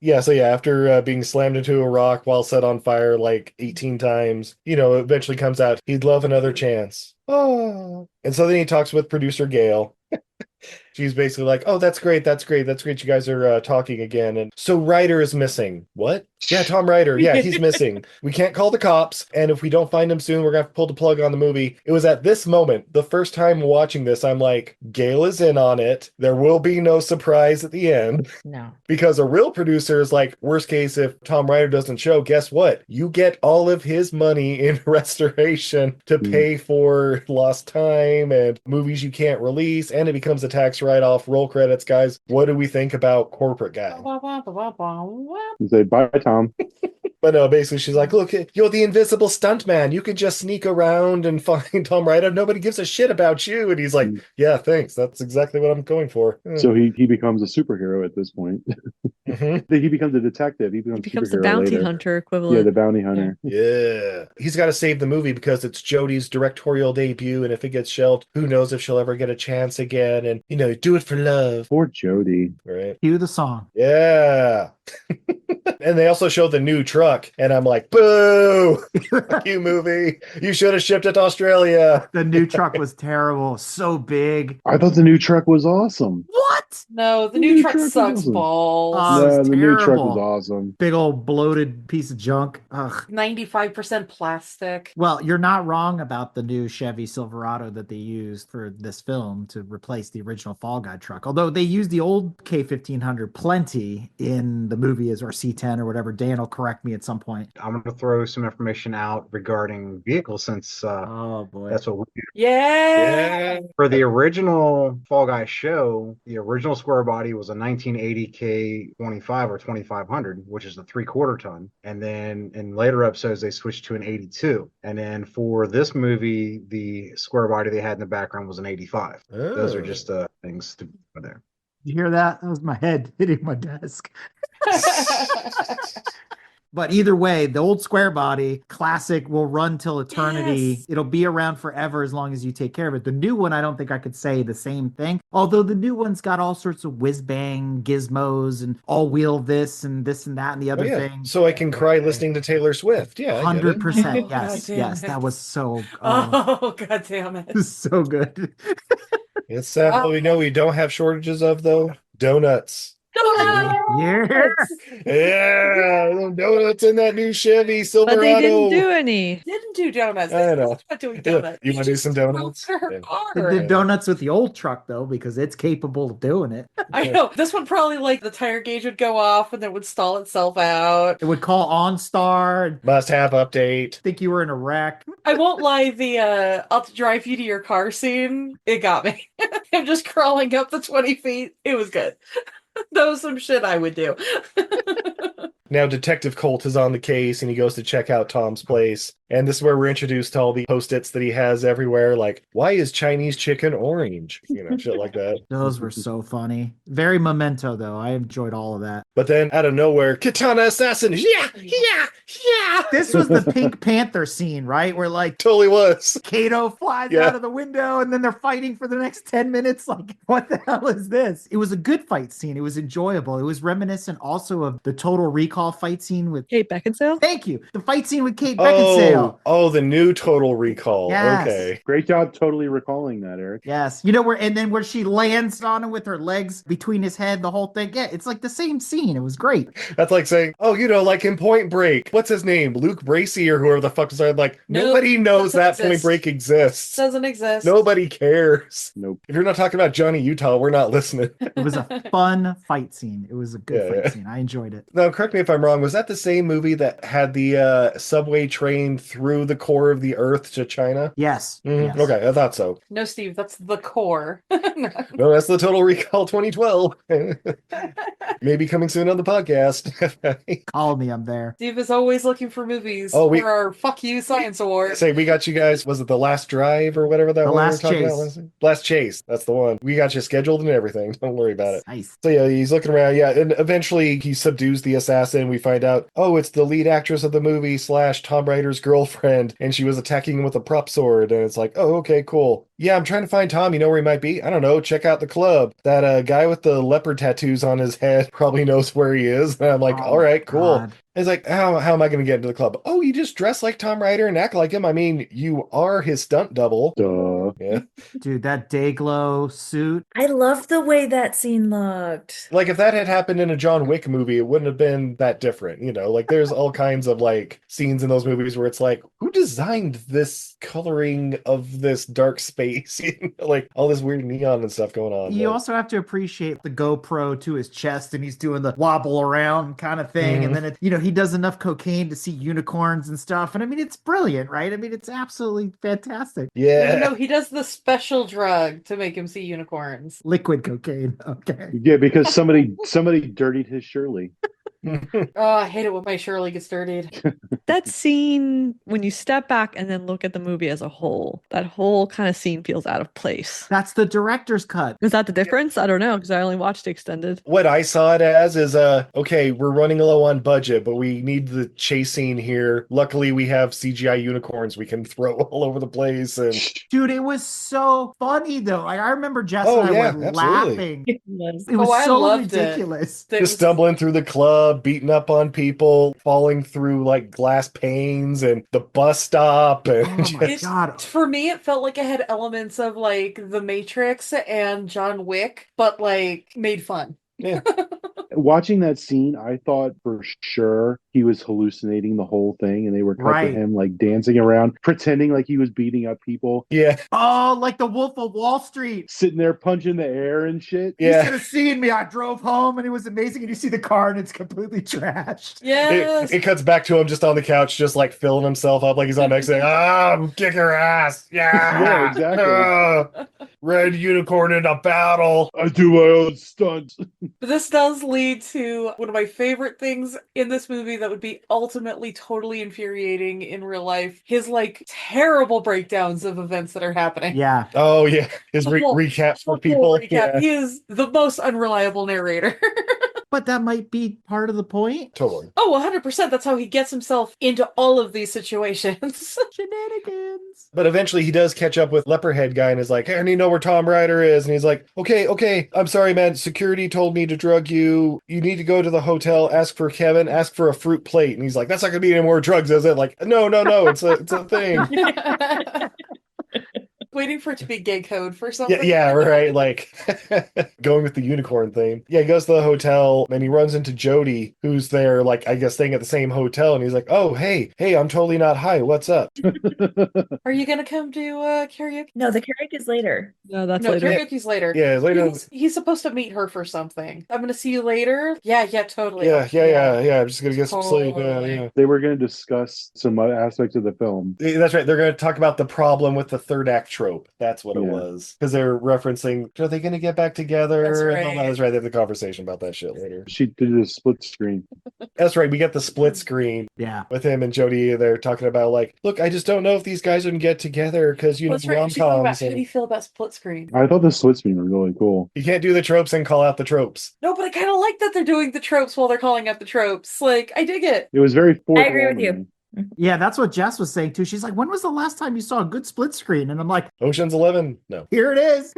After being slammed into a rock while set on fire like 18 times, you know, eventually comes out, he'd love another chance. Oh. And so then he talks with producer Gail. She's basically like, oh, that's great. You guys are talking again. And so Ryder is missing. What? Yeah, Tom Ryder. Yeah, he's missing. We can't call the cops. And if we don't find him soon, we're going to have to pull the plug on the movie. It was at this moment, the first time watching this, I'm like, Gail is in on it. There will be no surprise at the end. No. Because a real producer is like, worst case, if Tom Ryder doesn't show, guess what? You get all of his money in restoration to pay for lost time and movies you can't release. And it becomes a tax write-off. Roll credits, guys. What do we think about corporate guy? You say bye, Tom. But no, basically she's like, look, you're the invisible stuntman. You can just sneak around and find Tom Ryder. Nobody gives a shit about you. And he's like, yeah, thanks. That's exactly what I'm going for. So he becomes a superhero at this point. He becomes a detective. He becomes the bounty hunter equivalent. Yeah, the bounty hunter. Yeah. He's got to save the movie because it's Jodie's directorial debut. And if it gets shelved, who knows if she'll ever get a chance again. And, you know, do it for love. Poor Jodie. Right. Cue the song. Yeah. And they also show the new truck, and I'm like, boo! Fuck you, movie. You should have shipped it to Australia. The new truck was terrible. So big. I thought the new truck was awesome. What? No, the new truck sucks balls. Yeah, the new truck was awesome. Big old bloated piece of junk. Ugh. 95% plastic. Well, you're not wrong about the new Chevy Silverado that they used for this film to replace the original Fall Guy truck. Although they used the old K1500 plenty in the movie as our C10 or whatever. Dan will correct me at some point. I'm going to throw some information out regarding vehicles since oh boy, that's what we do. Yeah. For the original Fall Guy show, the original square body was a 1980 K25 or 2500, which is a 3/4 ton. And then in later episodes, they switched to an 82. And then for this movie, the square body they had in the background was an 85. Oh. Those are just things to put there. You hear that? That was my head hitting my desk. But either way, the old square body classic will run till eternity. Yes. It'll be around forever as long as you take care of it. The new one, I don't think I could say the same thing. Although the new one's got all sorts of whiz bang gizmos and all wheel this and that and the other thing. So I can cry listening to Taylor Swift. Yeah, I get it. 100%. Oh, Yes, God yes. damn That it. was so Oh, God damn it. so good. It's sad, but we know we don't have shortages of, though, donuts. Yeah. Yeah, them donuts in that new Chevy Silverado. But they didn't do any. Didn't do donuts. I know. Not doing donuts. You want to do some donuts? Her Yeah. car. They did donuts with the old truck though, because it's capable of doing it. I know. This one probably like the tire gauge would go off and then would stall itself out. It would call OnStar and Must have update. think you were in a wreck. I won't lie, the I'll drive you to your car scene, it got me. I'm just crawling up the 20 feet. It was good. That was some shit I would do. Now Detective Colt is on the case and he goes to check out Tom's place. And this is where we're introduced to all the post-its that he has everywhere, like, why is Chinese chicken orange? You know, shit like that. Those were so funny. Very Memento though. I enjoyed all of that. But then out of nowhere, Katana Assassin, yeah. This was the Pink Panther scene, right? Where like Totally was. Kato flies Yeah. out of the window and then they're fighting for the next 10 minutes. Like, what the hell is this? It was a good fight scene. It was enjoyable. It was reminiscent also of the Total Recall fight scene with Kate Beckinsale? Thank you. The fight scene with Kate Beckinsale. Oh, the new Total Recall. Yes. Okay. Great job totally recalling that, Eric. Yes. You know where, and then where she lands on him with her legs between his head, the whole thing. Yeah, it's like the same scene. It was great. That's like saying, oh, you know, like in Point Break, what's his name? Luke Bracey or whoever the fuck is there. Like, Nope, nobody knows that doesn't Point exist. Break exists. Doesn't exist. Nobody cares. Nope. If you're not talking about Johnny Utah, we're not listening. It was a fun fight scene. It was a good Yeah, fight yeah. scene. I enjoyed it. Now, correct me if I'm wrong. Was that the same movie that had the subway train through the core of the Earth to China? Yes. Mhm. Yes. Okay, I thought so. No, Steve, that's the core. No, that's the Total Recall 2012. Maybe coming soon on the podcast. Call me. I'm there. Steve is always looking for movies Oh, for our Fuck You Science Award. Say, we got you guys. Was it The Last Drive or whatever that The one we were Last talking Chase. about? Last Chase. That's the one. We got you scheduled and everything. Don't worry about it. Nice. So yeah, he's looking around. Yeah, and eventually he subdues the assassin. We find out, oh, it's the lead actress of the movie / Tom Ryder's girlfriend, and she was attacking him with a prop sword. And it's like, oh, okay, cool. Yeah, I'm trying to find Tom. You know where he might be? I don't know. Check out the club. That guy with the leopard tattoos on his head probably knows where he is. And I'm like, Oh, all right, cool. God. It's like, how am I going to get into the club? Oh, you just dress like Tom Ryder and act like him. I mean, you are his stunt double. Duh. Yeah. Dude, that Dayglow suit. I loved the way that scene looked. Like if that had happened in a John Wick movie, it wouldn't have been that different. You know, like there's all kinds of like scenes in those movies where it's like, who designed this coloring of this dark space? You know, like all this weird neon and stuff going on. You but- also have to appreciate the GoPro to his chest and he's doing the wobble around kind of thing. And then, he does enough cocaine to see unicorns and stuff. And I mean, it's brilliant, right? I mean, it's absolutely fantastic. Yeah. No, he does the special drug to make him see unicorns. Liquid cocaine. Okay. Yeah, because somebody dirtied his Shirley. Oh, I hate it when my Shirley gets dirtied. That scene, when you step back and then look at the movie as a whole, that whole kind of scene feels out of place. That's the director's cut. Is that the difference? I don't know, because I only watched extended. What I saw it as is, okay, we're running low on budget, but we need the chase scene here. Luckily, we have CGI unicorns we can throw all over the place. And Dude, it was so funny though. Like, I remember Jess Oh, and I yeah, were absolutely. laughing. It was. It was I so loved ridiculous. It. just stumbling through the club, beating up on people, falling through like glass panes and the bus stop. And Oh my just- God. For me, it felt like it had elements of like The Matrix and John Wick, but like made fun. yeah. Watching that scene, I thought for sure he was hallucinating the whole thing, and they were cut Right. to him like dancing around, pretending like he was beating up people, Yeah. Oh, like the Wolf of Wall Street. sitting there punching the air and shit. You should Yeah. have seen me. I drove home and it was amazing. And you see the car and it's completely trashed. Yes. It cuts back to him just on the couch, just like filling himself up like he's on next saying, kick her ass. Yeah. Yeah, exactly. Ah, red unicorn in a battle. I do my own stunts. But this does lead to one of my favorite things in this movie that would be ultimately totally infuriating in real life. His like terrible breakdowns of events that are happening. Yeah. Oh, yeah. His The whole- recaps for Full people. recap. Yeah. He is the most unreliable narrator. but that might be part of the point. Totally. Oh, 100%. That's how he gets himself into all of these situations. Shenanigans. But eventually he does catch up with Leperhead guy and is like, hey, I need to know where Tom Ryder is. And he's like, okay. I'm sorry, man. Security told me to drug you. You need to go to the hotel, ask for Kevin, ask for a fruit plate. And he's like, that's not going to be any more drugs, is it? Like, no. It's a thing. Waiting for it to be gay code for something. Yeah, right. Like going with the unicorn thing. Yeah, he goes to the hotel and he runs into Jody, who's there, like, I guess staying at the same hotel. And he's like, oh, hey, I'm totally not high. What's up? Are you going to come to karaoke? No, the karaoke's later. No, that's No, later. karaoke's later. Yeah, later. He's supposed to meet her for something. I'm going to see you later. Yeah, totally. Yeah. I'm just going to get some sleep. Yeah. They were going to discuss some other aspects of the film. That's right. They're going to talk about the problem with the third act trope. That's what it was. Because they're referencing, are they going to get back together? That's right. And that's right. They have the conversation about that shit later. She did a split screen. That's right. We get the split screen. Yeah. With him and Jody. They're talking about like, look, I just don't know if these guys are going to get together because, That's right. She's talking about, rom-coms. how do you feel about split screen? I thought the split screen was really cool. You can't do the tropes and call out the tropes. No, but I kind of like that they're doing the tropes while they're calling out the tropes. Like, I dig it. It was very I agree with you. Yeah, that's what Jess was saying too. She's like, when was the last time you saw a good split screen? And I'm like, Ocean's 11? No. here it is.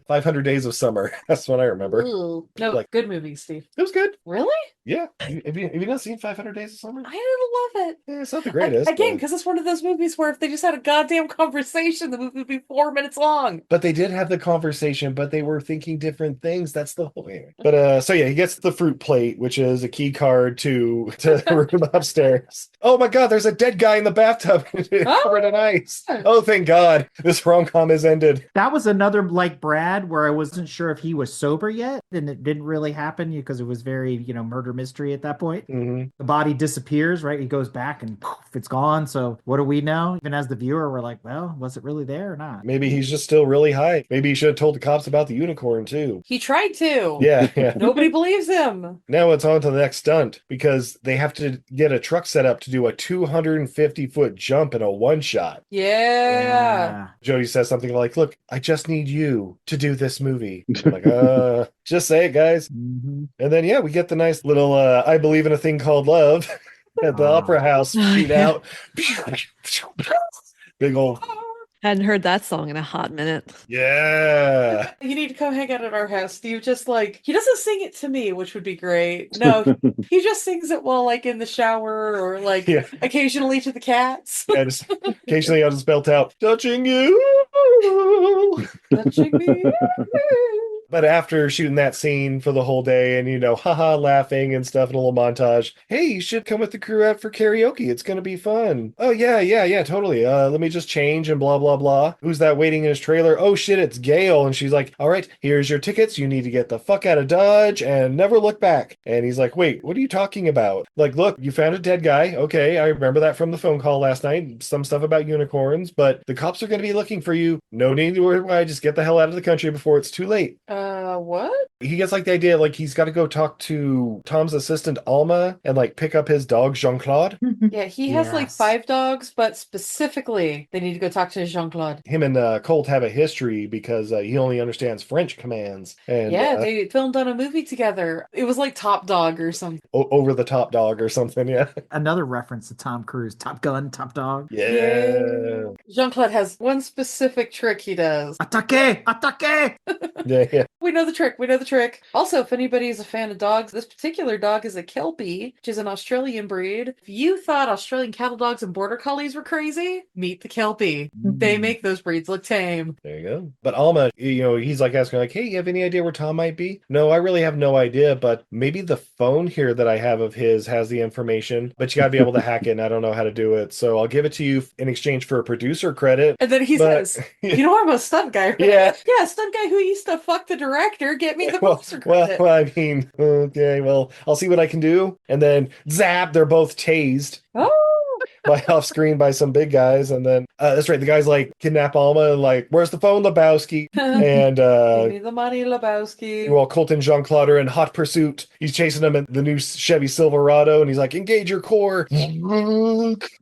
500 Days of Summer. That's what I remember. Ooh. No, Like- good movie, Steve. It was good. Really? Yeah. Have you not seen 500 Days of Summer? I didn't love it. Yeah, it's not the greatest. Again, but- because it's one of those movies where if they just had a goddamn conversation, the movie would be 4 minutes long. But they did have the conversation, but they were thinking different things. That's the whole thing. But so yeah, he gets the fruit plate, which is a key card to the room upstairs. Oh my god, there's a dead guy in the bathtub covered in ice. Oh, thank God. This rom-com has ended. That was another like Brad where I wasn't sure if he was sober yet, and it didn't really happen because it was very, murder mystery at that point. Mm-hmm. The body disappears, right? He goes back and poof, it's gone. So what do we know? Even as the viewer, we're like, well, was it really there or not? Maybe he's just still really high. Maybe he should have told the cops about the unicorn too. He tried to. Yeah. Nobody believes him. Now it's on to the next stunt because they have to get a truck set up to do a 250-foot jump in a one-shot. Yeah. Jody says something like, look, I just need you to do this movie. I'm like, just say it, guys. Mm-hmm. And then, we get the nice little I believe in a thing called love at the opera house shoot out. Big old. Hadn't heard that song in a hot minute. Yeah. You need to come hang out at our house. Steve just he doesn't sing it to me, which would be great. No, he just sings it while in the shower or occasionally to the cats. Yeah, just occasionally I'll just belt out, touching you. Touching me. But after shooting that scene for the whole day and, haha, laughing and stuff and a little montage, hey, you should come with the crew out for karaoke. It's going to be fun. Oh, yeah, totally. Let me just change and blah, blah, blah. Who's that waiting in his trailer? Oh, shit, it's Gail. And she's like, all right, here's your tickets. You need to get the fuck out of Dodge and never look back. And he's like, wait, what are you talking about? Like, look, you found a dead guy. Okay, I remember that from the phone call last night. Some stuff about unicorns, but the cops are going to be looking for you. No need to worry. Why? Just get the hell out of the country before it's too late. What? He gets the idea he's got to go talk to Tom's assistant Alma and pick up his dog Jean-Claude. Yeah, he has 5 dogs, but specifically they need to go talk to Jean-Claude. Him and Colt have a history because he only understands French commands. And they filmed on a movie together. It was Top Dog or something. Over the Top Dog or something, yeah. Another reference to Tom Cruise, Top Gun, Top Dog. Yeah. Jean-Claude has one specific trick he does. Attaque! Attaque! Yeah. We know the trick. Also, if anybody is a fan of dogs, this particular dog is a Kelpie, which is an Australian breed. If you thought Australian cattle dogs and border collies were crazy, meet the Kelpie. They make those breeds look tame. There you go. But Alma, he's asking hey, you have any idea where Tom might be? No, I really have no idea, but maybe the phone here that I have of his has the information, but you gotta be able to hack it, and I don't know how to do it. So I'll give it to you in exchange for a producer credit. And then he says, I'm a stunt guy, right? Yeah. Yeah, stunt guy who used to fuck the director, get me the producer credit. Well, I mean, okay, well, I'll see what I can do. And then, zap, they're both tased. Oh! by off screen by some big guys. And then that's right, the guys like kidnap Alma and like, where's the phone, Lebowski? And Give me the money, Lebowski. while Colt and Jean-Claude are in hot pursuit, he's chasing them in the new Chevy Silverado, and he's like, engage your core.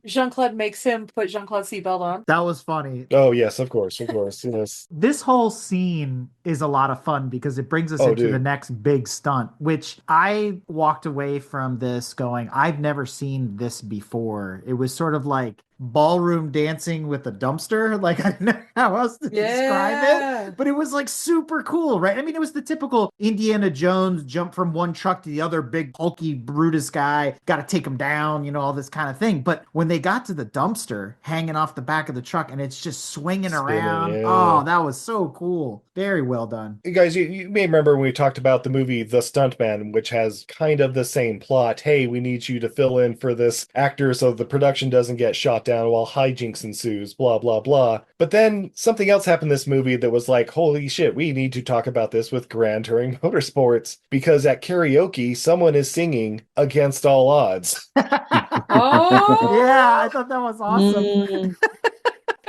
Jean-Claude makes him put Jean-Claude's seatbelt on. That was funny. Oh yes, of course. Yes. This whole scene is a lot of fun because it brings us Oh, into dude. the next big stunt, which I walked away from this going, I've never seen this before. It was sort of like ballroom dancing with a dumpster. Like, I don't know how else to describe it, but it was like super cool, right? I mean, it was the typical Indiana Jones jump from one truck to the other, big hulky Brutus guy, got to take him down, you know, all this kind of thing. But when they got to the dumpster hanging off the back of the truck and it's just swinging around, yeah. oh, that was so cool. Very well done. You guys, you may remember when we talked about the movie The Stuntman, which has kind of the same plot. Hey, we need you to fill in for this actor so the production doesn't get shot down while hijinks ensues, blah, blah, blah. But then something else happened in this movie that was like, holy shit, we need to talk about this with Grand Touring Motorsports, because at karaoke, someone is singing Against All Odds. Oh! Yeah, I thought that was awesome.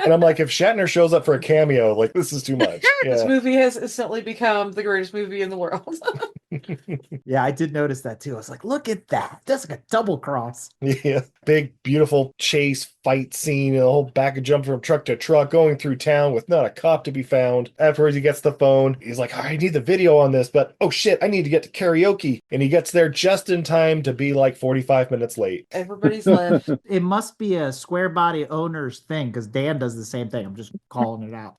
And I'm like, if Shatner shows up for a cameo, like, this is too much. This Yeah. movie has instantly become the greatest movie in the world. Yeah, I did notice that too. I was like, look at that. That's like a double cross. Yeah. Big, beautiful chase fight scene, and the whole back and jump from truck to truck, going through town with not a cop to be found. Afterwards, he gets the phone. He's like, I need the video on this, but oh shit, I need to get to karaoke. And he gets there just in time to be like 45 minutes late. Everybody's left. It must be a square body owner's thing because Dan does the same thing. I'm just calling it out.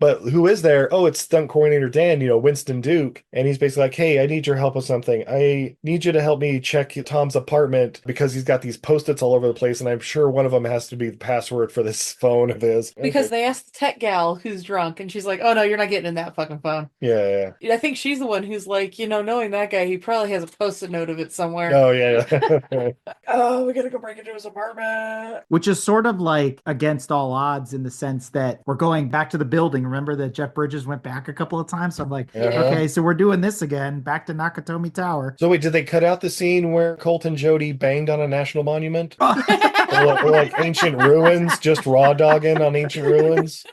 But who is there? Oh, it's stunt coordinator Dan, Winston Duke. And he's basically like, hey, I need your help with something. I need you to help me check Tom's apartment because he's got these Post-its all over the place. And I'm sure one of them has to be the password for this phone of his. Because they asked the tech gal who's drunk, and she's like, oh no, you're not getting in that fucking phone. Yeah. I think she's the one who's like, knowing that guy, he probably has a Post-it note of it somewhere. Oh, yeah. Oh, we gotta go break into his apartment. Which is sort of like Against All Odds in the sense that we're going back to the building. Remember that Jeff Bridges went back a couple of times? So I'm like, okay, so we're doing this again, back to Nakatomi Tower. So wait, did they cut out the scene where Colt and Jody banged on a national monument? or like ancient ruins, just raw dogging on ancient ruins?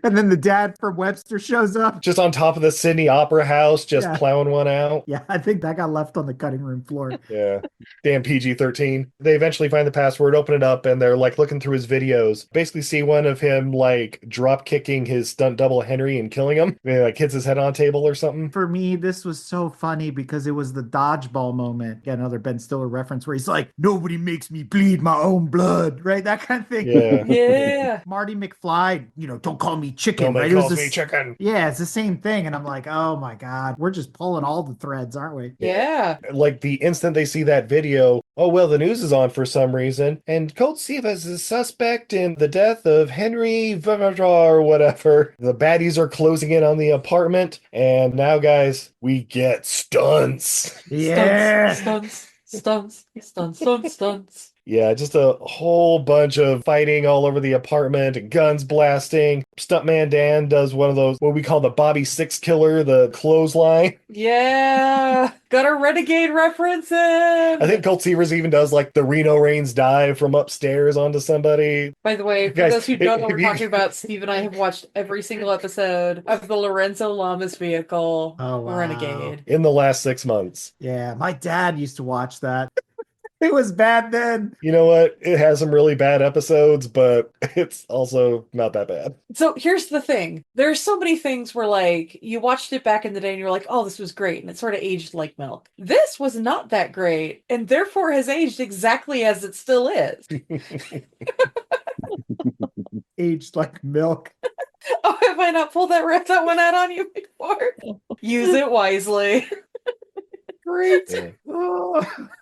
And then the dad from Webster shows up. Just on top of the Sydney Opera House, just plowing one out. Yeah, I think that got left on the cutting room floor. Yeah. Damn PG-13. They eventually find the password, open it up, and they're like looking through his videos. Basically see one of him like drop kicking his stunt double Henry and killing him. He like hits his head on a table or something. For me, this was so funny because it was the dodgeball moment. Again, another Ben Stiller reference where he's like, nobody makes me bleed my own blood, right? That kind of thing. Yeah. Marty McFly, don't call me chicken, Nobody right? calls me chicken. Yeah, it's the same thing. And I'm like, oh my God, we're just pulling all the threads, aren't we? Yeah. Like the instant they see that video, oh, well, the news is on for some reason. And Colt Seavers is a suspect in the death of Henry or whatever. The baddies are closing in on the apartment. And now, guys, we get stunts. Yeah. Stunts. Yeah, just a whole bunch of fighting all over the apartment and guns blasting. Stuntman Dan does one of those, what we call the Bobby Six Killer, the clothesline. Yeah. Got a Renegade reference in. I think Colt Seavers even does like the Reno Reigns dive from upstairs onto somebody. By the way, for Guys, those who don't know what if we're talking about, Steve and I have watched every single episode of the Lorenzo Lamas vehicle, Renegade. In the last 6 months. Yeah, my dad used to watch that. It was bad then. You know what? It has some really bad episodes, but it's also not that bad. So here's the thing. There's so many things where like you watched it back in the day and you're like, oh, this was great. And it sort of aged like milk. This was not that great and therefore has aged exactly as it still is. Aged like milk. Oh, have I not pulled that one out on you before? Use it wisely. Great. Yeah.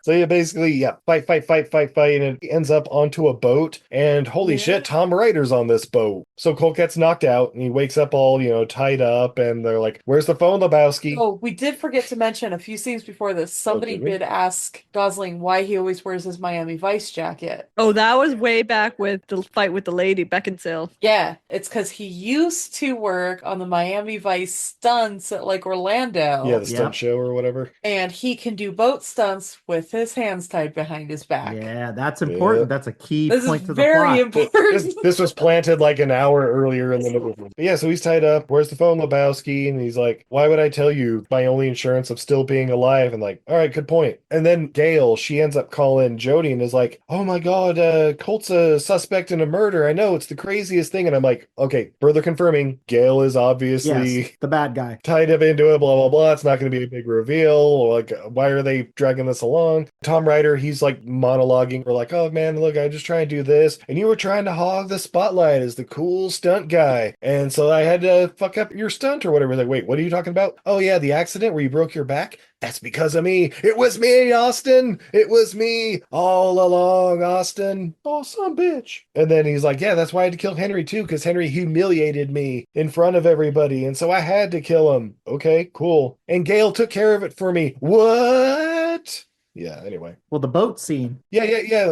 So yeah, basically, fight, and it ends up onto a boat. And holy shit, Tom Ryder's on this boat. So Colt gets knocked out, and he wakes up all, tied up, and they're like, "Where's the phone, Lebowski?" Oh, we did forget to mention a few scenes before this. Somebody did ask Gosling why he always wears his Miami Vice jacket. Oh, that was way back with the fight with the lady, Beckinsale. Yeah, it's because he used to work on the Miami Vice stunts at like Orlando. Yeah, the stunt show or whatever. And he can do boat boat stunts with his hands tied behind his back. Yeah, that's important. Yeah. That's a key This point is to the very plot. important. This was planted like an hour earlier in the movie. But yeah, so he's tied up. Where's the phone, Lebowski? And he's like, why would I tell you my only insurance of still being alive? And like, all right, good point. And then Gail, she ends up calling Jody and is like, oh my God, Colt's a suspect in a murder. I know, it's the craziest thing. And I'm like, okay, further confirming, Gail is obviously Yes, the bad guy. tied up into it, blah, blah, blah. It's not going to be a big reveal. Or like, why are they dragging this along? Tom Ryder, he's like monologuing. We're like, oh man, look, I just try and do this. And you were trying to hog the spotlight as the cool stunt guy. And so I had to fuck up your stunt or whatever. Like, wait, what are you talking about? Oh yeah, the accident where you broke your back? That's because of me. It was me, Austin. It was me all along, Austin. Oh, some bitch. And then he's like, yeah, that's why I had to kill Henry too, because Henry humiliated me in front of everybody. And so I had to kill him. Okay, cool. And Gail took care of it for me. What? Yeah, anyway. Well, the boat scene. Yeah.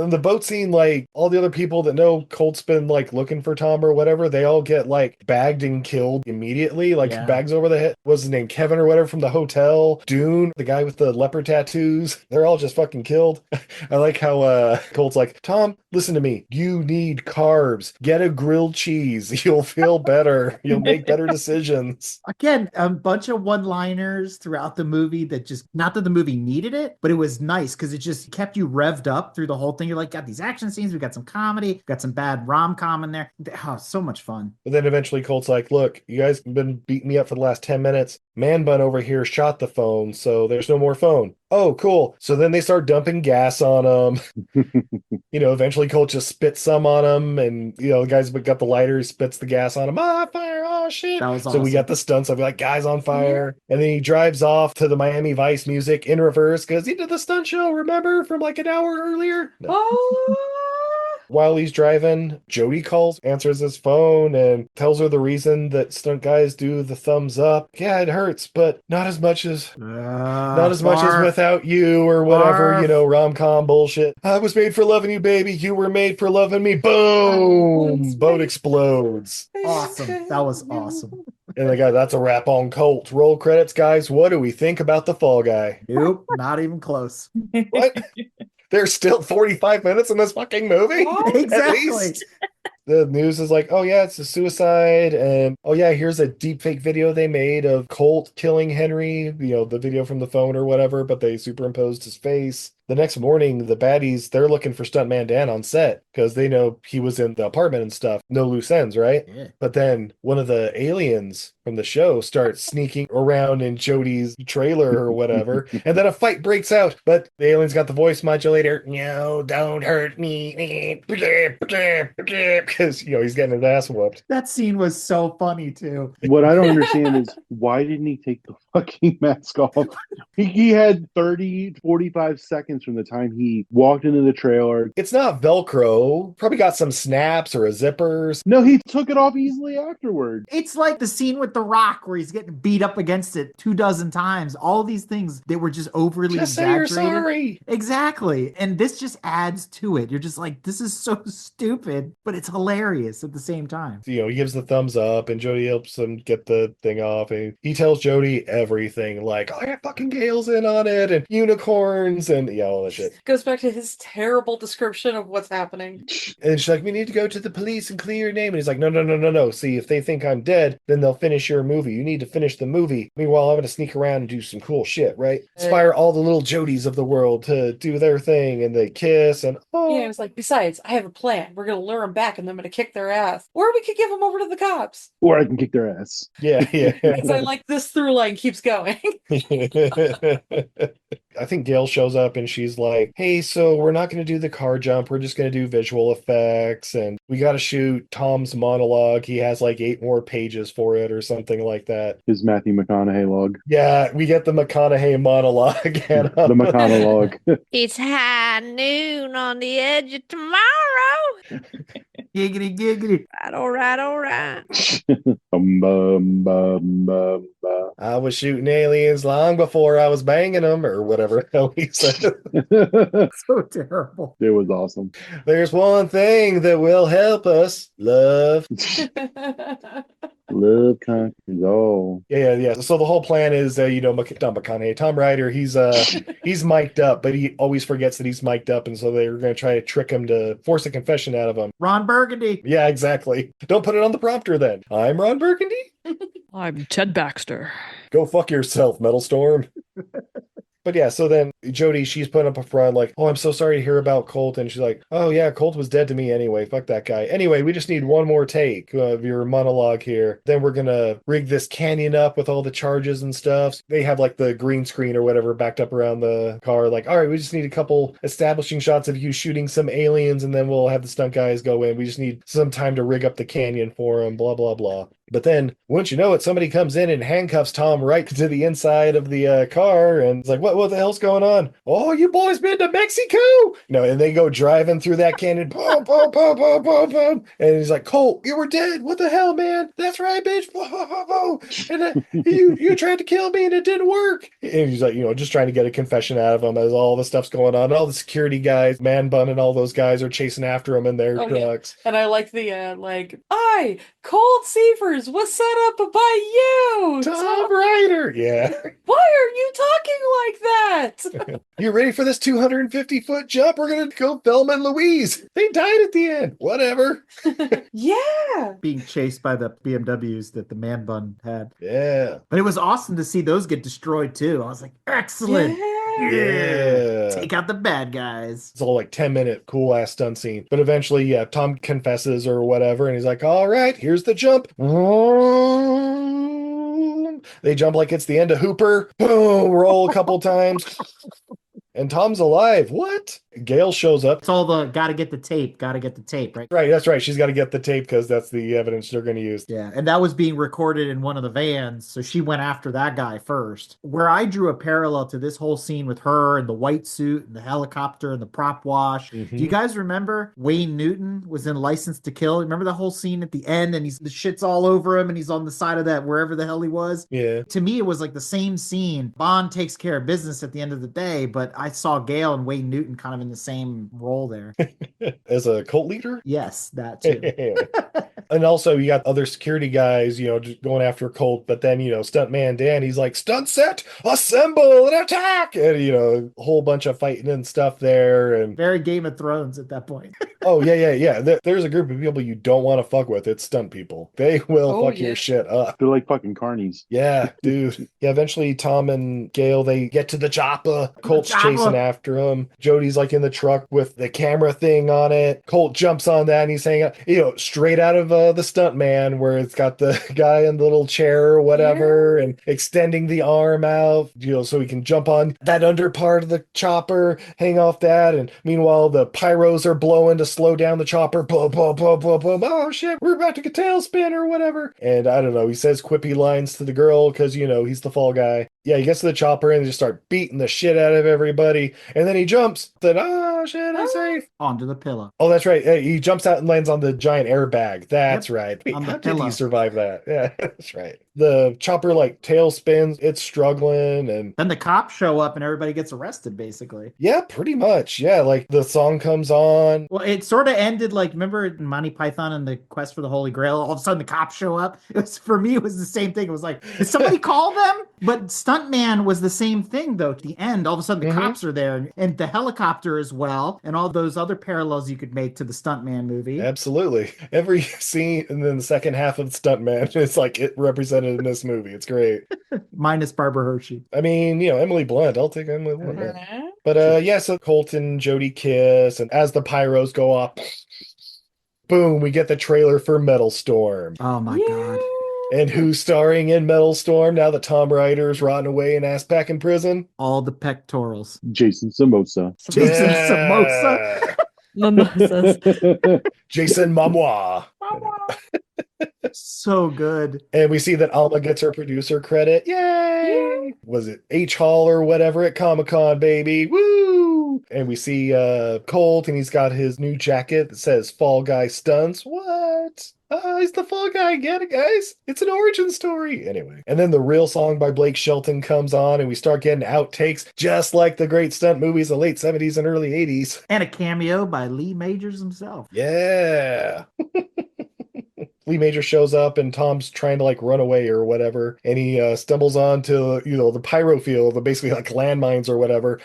And the boat scene, like, all the other people that know Colt's been, like, looking for Tom or whatever, they all get, like, bagged and killed immediately. Like, Yeah. bags over the head. What's his name? Kevin or whatever from the hotel. Dune, the guy with the leopard tattoos. They're all just fucking killed. I like how Colt's like, Tom, listen to me. You need carbs. Get a grilled cheese. You'll feel better. You'll make better decisions. Again, a bunch of one-liners throughout the movie that just, not that the movie needed it, but it was nice because it just kept you revved up through the whole thing. You're like, got these action scenes, we got some comedy, got some bad rom-com in there. Oh, so much fun. But then eventually Colt's like, look, you guys have been beating me up for the last 10 minutes. Man bun over here shot the phone, so there's no more phone. Oh, cool. So then they start dumping gas on him. Eventually Colt just spits some on him, and, the guy's got the lighter, he spits the gas on him. Ah, fire, oh, shit. That was So we awesome. got the stunts of, like, guys on fire. And then he drives off to the Miami Vice music in reverse, because he did the stunt show, remember, from like an hour earlier? No. Oh, While he's driving, Jody calls, answers his phone, and tells her the reason that stunt guys do the thumbs up. Yeah, it hurts, but not as much as much as without you or whatever, Barf. rom-com bullshit. I was made for loving you, baby. You were made for loving me. Boom! Boat explodes. Awesome. That was awesome. And the guy, that's a wrap on Colt. Roll credits, guys. What do we think about the Fall Guy? Nope, not even close. What? There's still 45 minutes in this fucking movie? At Exactly. least. The news is like, oh yeah, it's a suicide, and oh yeah, here's a deep fake video they made of Colt killing Henry, the video from the phone or whatever, but they superimposed his face. The next morning, the baddies, they're looking for Stuntman Dan on set because they know he was in the apartment and stuff. No loose ends, right? Yeah. But then one of the aliens from the show starts sneaking around in Jody's trailer or whatever, and then a fight breaks out. But the alien's got the voice modulator. No, don't hurt me. Because, he's getting his ass whooped. That scene was so funny too. What I don't understand is why didn't he take the fucking mask off? He had 30, 45 seconds from the time he walked into the trailer. It's not Velcro. Probably got some snaps or a zippers. No, he took it off easily afterward. It's like the scene with The Rock where he's getting beat up against it 24 times. All these things that were just overly Just say you're exaggerated. sorry. Exactly. And this just adds to it. You're just like, this is so stupid, but it's hilarious at the same time. He gives the thumbs up, and Jody helps him get the thing off. And he tells Jody everything, like, oh yeah, fucking Gail's in on it, and unicorns, and all that shit. goes back to his terrible description of what's happening. And she's like, we need to go to the police and clear your name. And he's like, no. See, if they think I'm dead, then they'll finish your movie. You need to finish the movie. Meanwhile, I'm going to sneak around and do some cool shit, right? Inspire all the little Jodies of the world to do their thing, and they kiss, and Yeah, it was like, besides, I have a plan. We're going to lure them back, and then I'm going to kick their ass. Or we could give them over to the cops. Or I can kick their ass. Yeah. Because I like this through line keeps going. I think Gail shows up and she's like, hey, so we're not going to do the car jump. We're just going to do visual effects. And we got to shoot Tom's monologue. He has like 8 more pages for it or something like that. His Matthew McConaughey log. Yeah, we get the McConaughey monologue. The McConaughey log. It's high noon on the edge of tomorrow. Giggity. All right. I was shooting aliens long before I was banging them, or whatever the hell he said. So terrible. It was awesome. There's one thing that will help us, love. Love conquers all. Yeah. So the whole plan is, Tom McConaughey, Tom Ryder, he's mic'd up, but he always forgets that he's mic'd up, and so they're going to try to trick him to force a confession out of him. Ron Burgundy. Yeah, exactly. Don't put it on the prompter then. I'm Ron Burgundy. I'm Ted Baxter. Go fuck yourself, Metal Storm. But yeah, so then Jody, she's putting up a front like, oh, I'm so sorry to hear about Colt. And she's like, oh yeah, Colt was dead to me anyway. Fuck that guy. Anyway, we just need one more take of your monologue here. Then we're going to rig this canyon up with all the charges and stuff. They have like the green screen or whatever backed up around the car. Like, all right, we just need a couple establishing shots of you shooting some aliens and then we'll have the stunt guys go in. We just need some time to rig up the canyon for them, blah, blah, blah. But then, wouldn't you know it, somebody comes in and handcuffs Tom right to the inside of the car, and it's like, what the hell's going on? Oh, you boys been to Mexico? No, and they go driving through that canyon, boom, boom, boom, boom, boom, boom, and he's like, Colt, you were dead. What the hell, man? That's right, bitch. Boom, boom, boom. And you tried to kill me and it didn't work. And he's like, just trying to get a confession out of him as all the stuff's going on. All the security guys, Man Bun, and all those guys are chasing after him in their trucks. Yeah. And I like the I, Colt Seavers, was set up by you, Tom Ryder. Yeah. Why are you talking like that? You ready for this 250-foot jump? We're gonna go Thelma and Louise. They died at the end. Whatever. Yeah. Being chased by the BMWs that the Man Bun had. Yeah. But it was awesome to see those get destroyed too. I was like, excellent. Yeah. Take out the bad guys. It's all like 10-minute cool ass stunt scene. But eventually, yeah, Tom confesses or whatever, and he's like, all right, here's the jump. They jump like it's the end of Hooper. Boom, roll a couple times. And Tom's alive. What? Gail shows up. It's all the gotta get the tape, right? Right, that's right. She's got to get the tape because that's the evidence they're going to use. Yeah, and that was being recorded in one of the vans, so she went after that guy first. Where I drew a parallel to this whole scene with her and the white suit and the helicopter and the prop wash. Mm-hmm. Do you guys remember Wayne Newton was in License to Kill? Remember the whole scene at the end and the shit's all over him and he's on the side of that wherever the hell he was? Yeah. To me, it was like the same scene. Bond takes care of business at the end of the day, but I saw Gail and Wayne Newton kind of in the same role there. As a cult leader? Yes, that too. And also you got other security guys, just going after Colt, but then, Stuntman Dan, he's like, stunt set, assemble and attack! And, a whole bunch of fighting and stuff there. And very Game of Thrones at that point. Oh, yeah. There's a group of people you don't want to fuck with. It's stunt people. They will fuck your shit up. They're like fucking carnies. Yeah, dude. Yeah, eventually Tom and Gail, they get to the chopper. Colt's chasing after him. Jody's like in the truck with the camera thing on it. Colt jumps on that and he's hanging out, straight out of the Stuntman, where it's got the guy in the little chair or whatever and extending the arm out, so he can jump on that under part of the chopper, hang off that. And meanwhile, the pyros are blowing to slow down the chopper. Boom, boom, boom, boom, boom. Oh shit, we're about to get tailspin or whatever. And I don't know, he says quippy lines to the girl because, he's the fall guy. Yeah, he gets to the chopper and they just start beating the shit out of everybody. And then he jumps. Then, oh shit, I'm safe. Onto the pillow. Oh, that's right. He jumps out and lands on the giant airbag. That's right. Wait, how did he survive that? Yeah, that's right. The chopper tail spins. It's struggling. And then the cops show up and everybody gets arrested, basically. Yeah, pretty much. Yeah, the song comes on. Well, it sort of ended remember in Monty Python and the Quest for the Holy Grail? All of a sudden the cops show up. For me, it was the same thing. It was like, did somebody call them? But Stuntman was the same thing, though. At the end, all of a sudden the cops are there and the helicopter as well, and all those other parallels you could make to the Stuntman movie. Absolutely. Every scene and then the second half of Stuntman is it represented in this movie. It's great. Minus Barbara Hershey. I mean, Emily Blunt. I'll take Emily Blunt. But so Colt and Jody kiss, and as the pyros go off, boom, we get the trailer for Metal Storm. Oh my God. And who's starring in Metal Storm now that Tom Ryder's rotting away in ass pack in prison? All the pectorals. Jason Samosa. Jason Samosa. Mimosas. Jason Momoa. So good. And we see that Alma gets her producer credit. Yay! Was it H Hall or whatever at Comic-Con, baby? Woo! And we see Colt, and he's got his new jacket that says Fall Guy Stunts. What? He's the Fall Guy. Get it, guys? It's an origin story. Anyway. And then the real song by Blake Shelton comes on, and we start getting outtakes, just like the great stunt movies of the late 70s and early 80s. And a cameo by Lee Majors himself. Yeah. Lee Major shows up and Tom's trying to like run away or whatever, and he stumbles onto the pyro field, basically like landmines or whatever,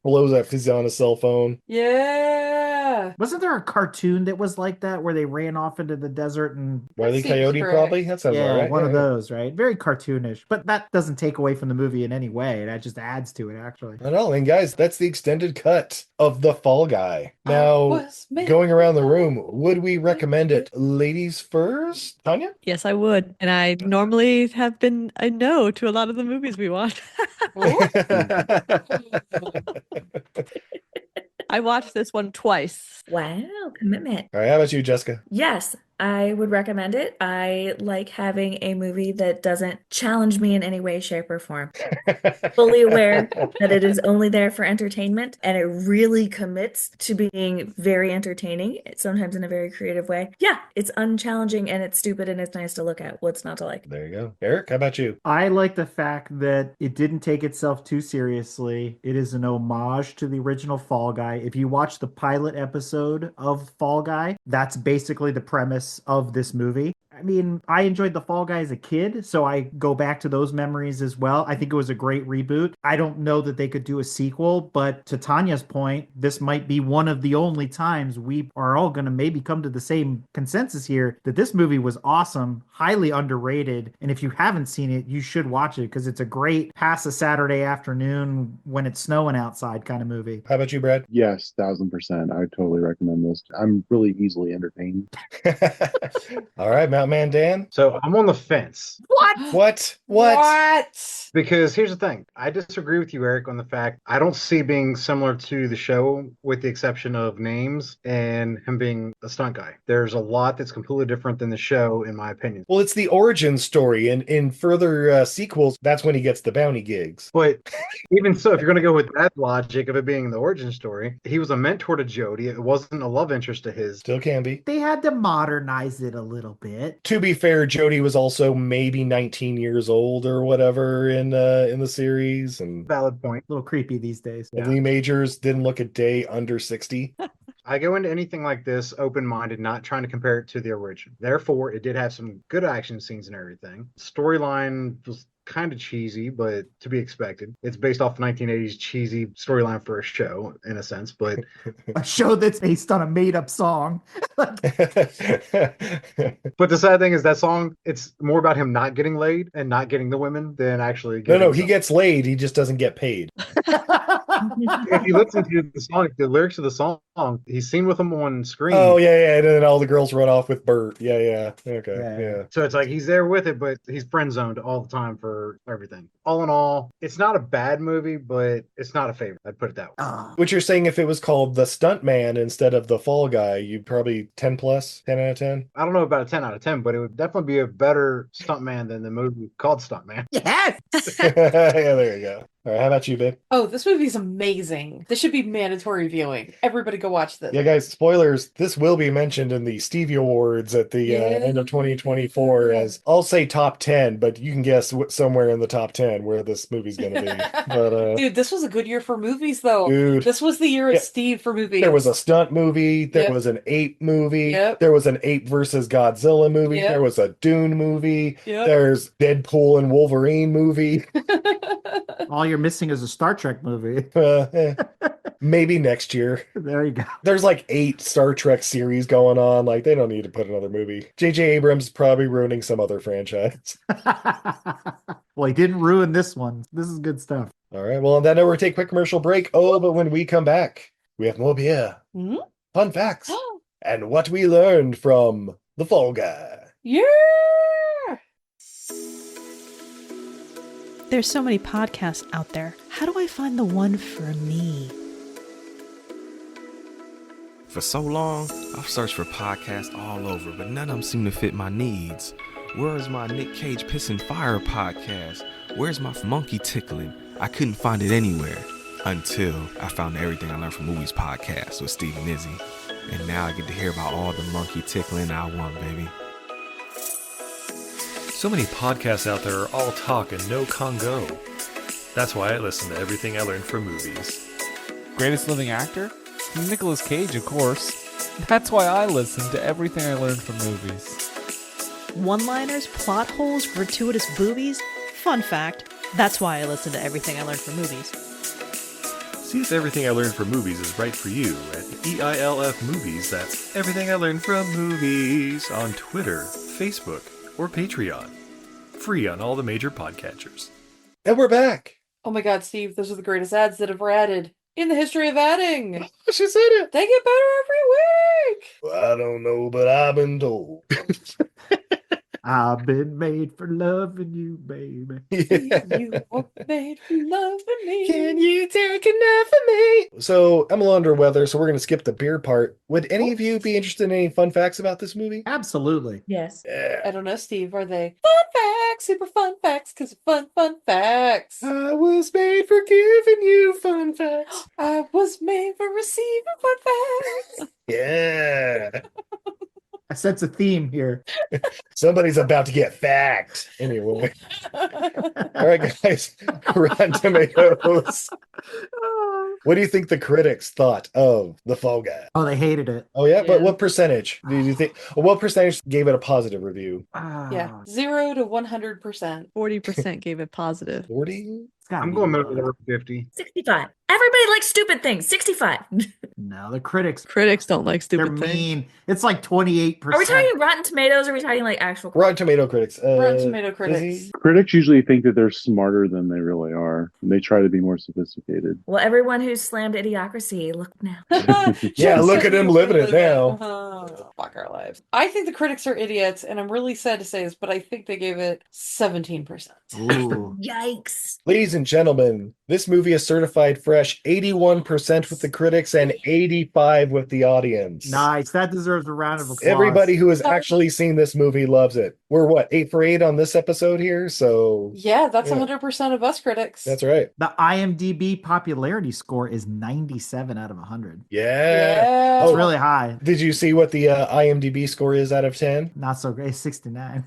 blows up because he's on his cell phone. Yeah. Wasn't there a cartoon that was like that where they ran off into the desert and Wile E. Coyote, probably? That sounds yeah, right. one of those, right? Very cartoonish, but that doesn't take away from the movie in any way. That just adds to it, actually. I know, and guys, that's the extended cut of The Fall Guy. Now, going around the room, would we recommend it? Ladies first, Tanya? Yes, I would. And I normally have been a no to a lot of the movies we watch. I watched this one twice. Wow, commitment. All right, how about you, Jessica? Yes, I would recommend it. I like having a movie that doesn't challenge me in any way, shape, or form. Fully aware that it is only there for entertainment, and it really commits to being very entertaining, sometimes in a very creative way. Yeah, it's unchallenging and it's stupid and it's nice to look at. What's not to like? There you go. Eric, how about you? I like the fact that it didn't take itself too seriously. It is an homage to the original Fall Guy. If you watch the pilot episode of Fall Guy, that's basically the premise of this movie. I mean, I enjoyed The Fall Guy as a kid, so I go back to those memories as well. I think it was a great reboot. I don't know that they could do a sequel, but to Tanya's point, this might be one of the only times we are all going to maybe come to the same consensus here that this movie was awesome, highly underrated, and if you haven't seen it, you should watch it because it's a great pass a Saturday afternoon when it's snowing outside kind of movie. How about you, Brad? Yes, 1000%. I totally recommend this. I'm really easily entertained. All right, Mountain Man Dan. So I'm on the fence. What? Because here's the thing. I disagree with you, Eric, on the fact I don't see being similar to the show with the exception of names and him being a stunt guy. There's a lot that's completely different than the show, in my opinion. Well, it's the origin story, and in further sequels, that's when he gets the bounty gigs. But even so, if you're going to go with that logic of it being the origin story, he was a mentor to Jodie. It wasn't a love interest to his. Still can be. They had to modernize it a little bit. To be fair, Jodie was also maybe 19 years old or whatever in the series, and valid point. A little creepy these days. Yeah. Lee Majors didn't look a day under 60. I go into anything like this open-minded, not trying to compare it to the original. Therefore, it did have some good action scenes and everything. Storyline was kind of cheesy, but to be expected. It's based off 1980s cheesy storyline for a show, in a sense, but a show that's based on a made-up song. But the sad thing is that song, it's more about him not getting laid and not getting the women than actually getting No, he gets laid, he just doesn't get paid. If you listen to the song, the lyrics of the song, he's seen with them on screen. Oh, yeah, and then all the girls run off with Bert. Yeah. Okay, yeah. So it's like he's there with it, but he's friend-zoned all the time for everything. All in all, it's not a bad movie, but it's not a favorite. I'd put it that way. What you're saying, if it was called The Stuntman instead of The Fall Guy, you'd probably 10 plus, 10 out of 10? I don't know about a 10 out of 10, but it would definitely be a better Stuntman than the movie called Stuntman. Yes! Yeah, there you go. All right, how about you, babe? Oh, this movie's amazing. This should be mandatory viewing. Everybody go watch this. Yeah, guys, spoilers. This will be mentioned in the Stevie Awards at the end of 2024 as, I'll say top 10, but you can guess somewhere in the top 10 where this movie's going to be. But, dude, this was a good year for movies, though. Dude. This was the year of Steve for movies. There was a stunt movie. There was an ape movie. There was an ape versus Godzilla movie. There was a Dune movie. There's Deadpool and Wolverine movie. All you're missing is a Star Trek movie. Maybe next year. There you go. There's like 8 Star Trek series going on. Like, they don't need to put another movie. J.J. Abrams is probably ruining some other franchise. Well, he didn't ruin this one. This is good stuff. All right. Well, on that note, we'll take a quick commercial break. Oh, but when we come back, we have more beer, fun facts, and what we learned from The Fall Guy. Yeah! There's so many podcasts out there. How do I find the one for me? For so long, I've searched for podcasts all over, but none of them seem to fit my needs. Where is my Nick Cage Pissing Fire podcast? Where's my monkey tickling? I couldn't find it anywhere until I found Everything I Learned from Movies podcast with Steve and Izzy. And now I get to hear about all the monkey tickling I want, baby. So many podcasts out there are all talk and no Congo. That's why I listen to Everything I Learned from Movies. Greatest living actor? Nicolas Cage, of course. That's why I listen to Everything I Learned from Movies. one-liners, plot holes, gratuitous boobies. Fun fact, that's why I listen to Everything I Learned from Movies. See if Everything I Learned from Movies is right for you at EILF Movies. That's Everything I Learned from Movies on Twitter, Facebook, or Patreon. Free on all the major podcatchers. And we're back. Oh my god, Steve, those are the greatest ads that ever added in the history of adding. She said it. They get better every week. Well, I don't know, but I've been told. I've been made for loving you, baby. You were made for loving me. Can you take enough of me? So I'm a little under weather, so we're going to skip the beer part. Would any of you be interested in any fun facts about this movie? Absolutely. Yes. Yeah. I don't know, Steve. Are they fun facts? Super fun facts? Because fun facts. I was made for giving you fun facts. I was made for receiving fun facts. Yeah. I sense a theme here. Somebody's about to get fact. Anyway. All right, guys. Rotten Tomatoes. What do you think the critics thought of The Fall Guy? Oh, they hated it. Oh, yeah? But what percentage do you think? What percentage gave it a positive review? Yeah, 0 to 100%. 40% gave it positive. 40? I'm going middle of 50. 65. Everybody likes stupid things. 65. No, the critics don't like they're stupid things. mean. It's like 28%. Are we talking Rotten Tomatoes or are we talking like actual? Rotten Tomato critics. Rotten Tomato critics. Critics usually think that they're smarter than they really are. And they try to be more sophisticated. Well, everyone who's slammed Idiocracy, look now. Yeah, look at him living it now. Fuck our lives. I think the critics are idiots, and I'm really sad to say this, but I think they gave it 17%. Ooh. Yikes. Ladies and gentlemen, this movie is certified fresh 81% with the critics and 85% with the audience. Nice. That deserves a round of applause. Everybody who has actually seen this movie loves it. We're what, 8 for 8 on this episode here? So Yeah, that's 100% of us critics. that's right. The IMDb popularity score is 97 out of 100. Yeah. It's really high. Did you see what the IMDb score is out of 10? Not so great. 69.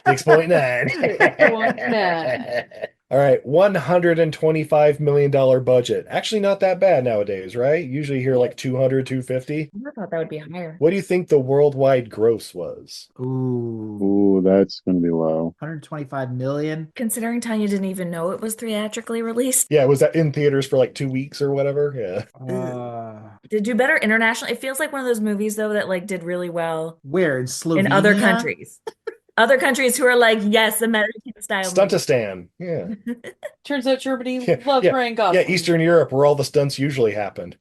6.9. All right, $125 million budget. Actually, not that bad nowadays, right? Usually you hear like 200, 250. I thought that would be higher. What do you think the worldwide gross was? Ooh. Ooh, that's going to be low. 125 million. Considering Tanya didn't even know it was theatrically released. Yeah, was that in theaters for like 2 weeks or whatever? Yeah. Did do better internationally. It feels like one of those movies though that like did really well Where? In Slovenia? in other countries. Other countries who are like, yes, American style. Stuntistan. Yeah. Turns out Germany loves Ryan Gosling. Yeah, Eastern Europe, where all the stunts usually happened.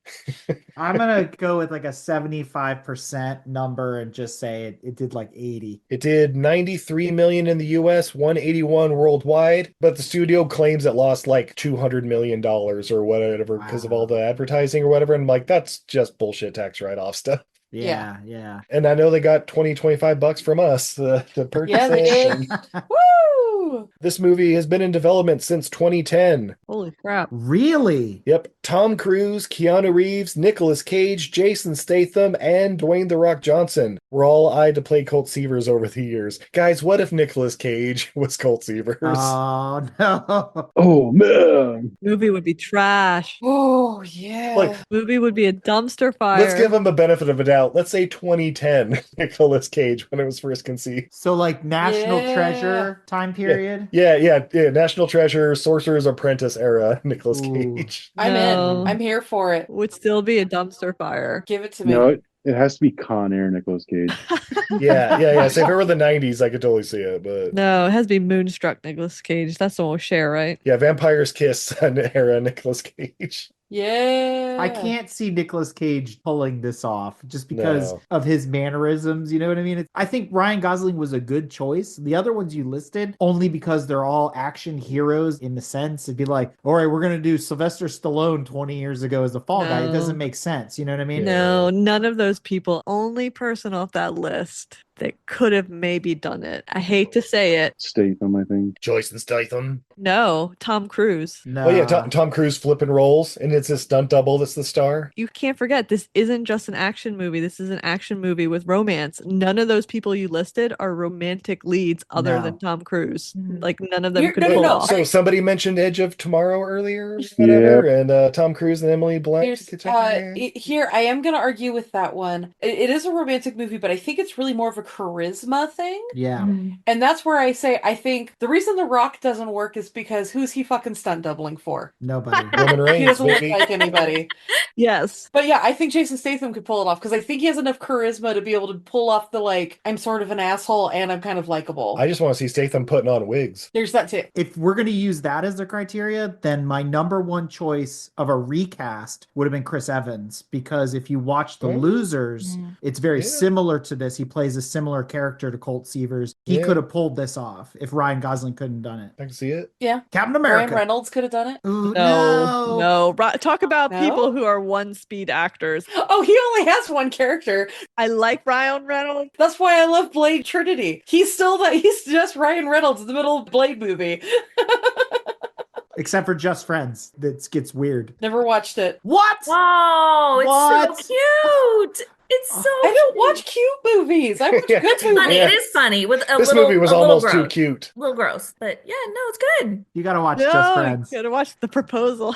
I'm going to go with like a 75% number and just say it did like 80. It did 93 million in the US, 181 worldwide, but the studio claims it lost like $200 million or whatever because of all the advertising or whatever. And like, that's just bullshit tax write-off stuff. Yeah. And I know they got $25 from us to purchase Yeah, they it. did. Woo! This movie has been in development since 2010. Holy crap. Really? Yep. Tom Cruise, Keanu Reeves, Nicolas Cage, Jason Statham, and Dwayne The Rock Johnson were all eyed to play Colt Seavers over the years. Guys, what if Nicolas Cage was Colt Seavers? Oh, no. Oh, man. Movie would be trash. Oh, yeah. Like, Movie would be a dumpster fire. let's give him the benefit of a doubt. Let's say 2010 Nicolas Cage when it was first conceived. So like National Treasure time period? Yeah. National Treasure, Sorcerer's Apprentice era Nicolas Cage. I'm in. I'm here for it. Would still be a dumpster fire. Give it to me. No, it has to be Con Air Nicolas Cage. Yeah. So if it were the 90s, I could totally see it. But No, it has to be Moonstruck Nicolas Cage. That's the one with Cher, right? yeah, Vampire's Kiss era Nicolas Cage. Yeah. I can't see Nicolas Cage pulling this off just because of his mannerisms. You know what I mean? I think Ryan Gosling was a good choice. The other ones you listed, only because they're all action heroes in the sense. It'd be like, all right, we're going to do Sylvester Stallone 20 years ago as the fall guy. It doesn't make sense. You know what I mean? No, none of those people. Only person off that list that could have maybe done it. I hate to say it. Statham, I think. Jason Statham. No, Tom Cruise. No. Oh yeah, Tom Cruise flipping rolls, and it's his stunt double that's the star. You can't forget, this isn't just an action movie. This is an action movie with romance. None of those people you listed are romantic leads other than Tom Cruise. Like, none of them could pull off. So somebody mentioned Edge of Tomorrow earlier, whatever, and Tom Cruise and Emily Blunt. Here, I am going to argue with that one. It is a romantic movie, but I think it's really more of a charisma thing. Yeah. And that's where I say, I think the reason The Rock doesn't work is because who's he fucking stunt doubling for? Nobody. Roman Reigns, He doesn't baby. look like anybody. Yes. But yeah, I think Jason Statham could pull it off because I think he has enough charisma to be able to pull off the like, I'm sort of an asshole and I'm kind of likable. I just want to see Statham putting on wigs. There's that too. If we're going to use that as the criteria, then my number one choice of a recast would have been Chris Evans, because if you watch The Losers, it's very similar to this. He plays a similar character to Colt Seavers. He could have pulled this off if Ryan Gosling couldn't done it. I can see it. Yeah. Captain America. Ryan Reynolds could have done it. Ooh, No. Talk about No? people who are one-speed actors. Oh, he only has one character. I like Ryan Reynolds. That's why I love Blade Trinity. He's just Ryan Reynolds in the middle of Blade movie. Except for Just Friends. That gets weird. Never watched it. What? Whoa, it's What? so cute. It's so I don't watch cute movies. I watch Yeah. good It's funny. movies. It is funny with a This little. movie was a little almost too gross. cute. A little gross, but yeah, no, it's good. You got to watch Just Friends. You gotta watch The Proposal.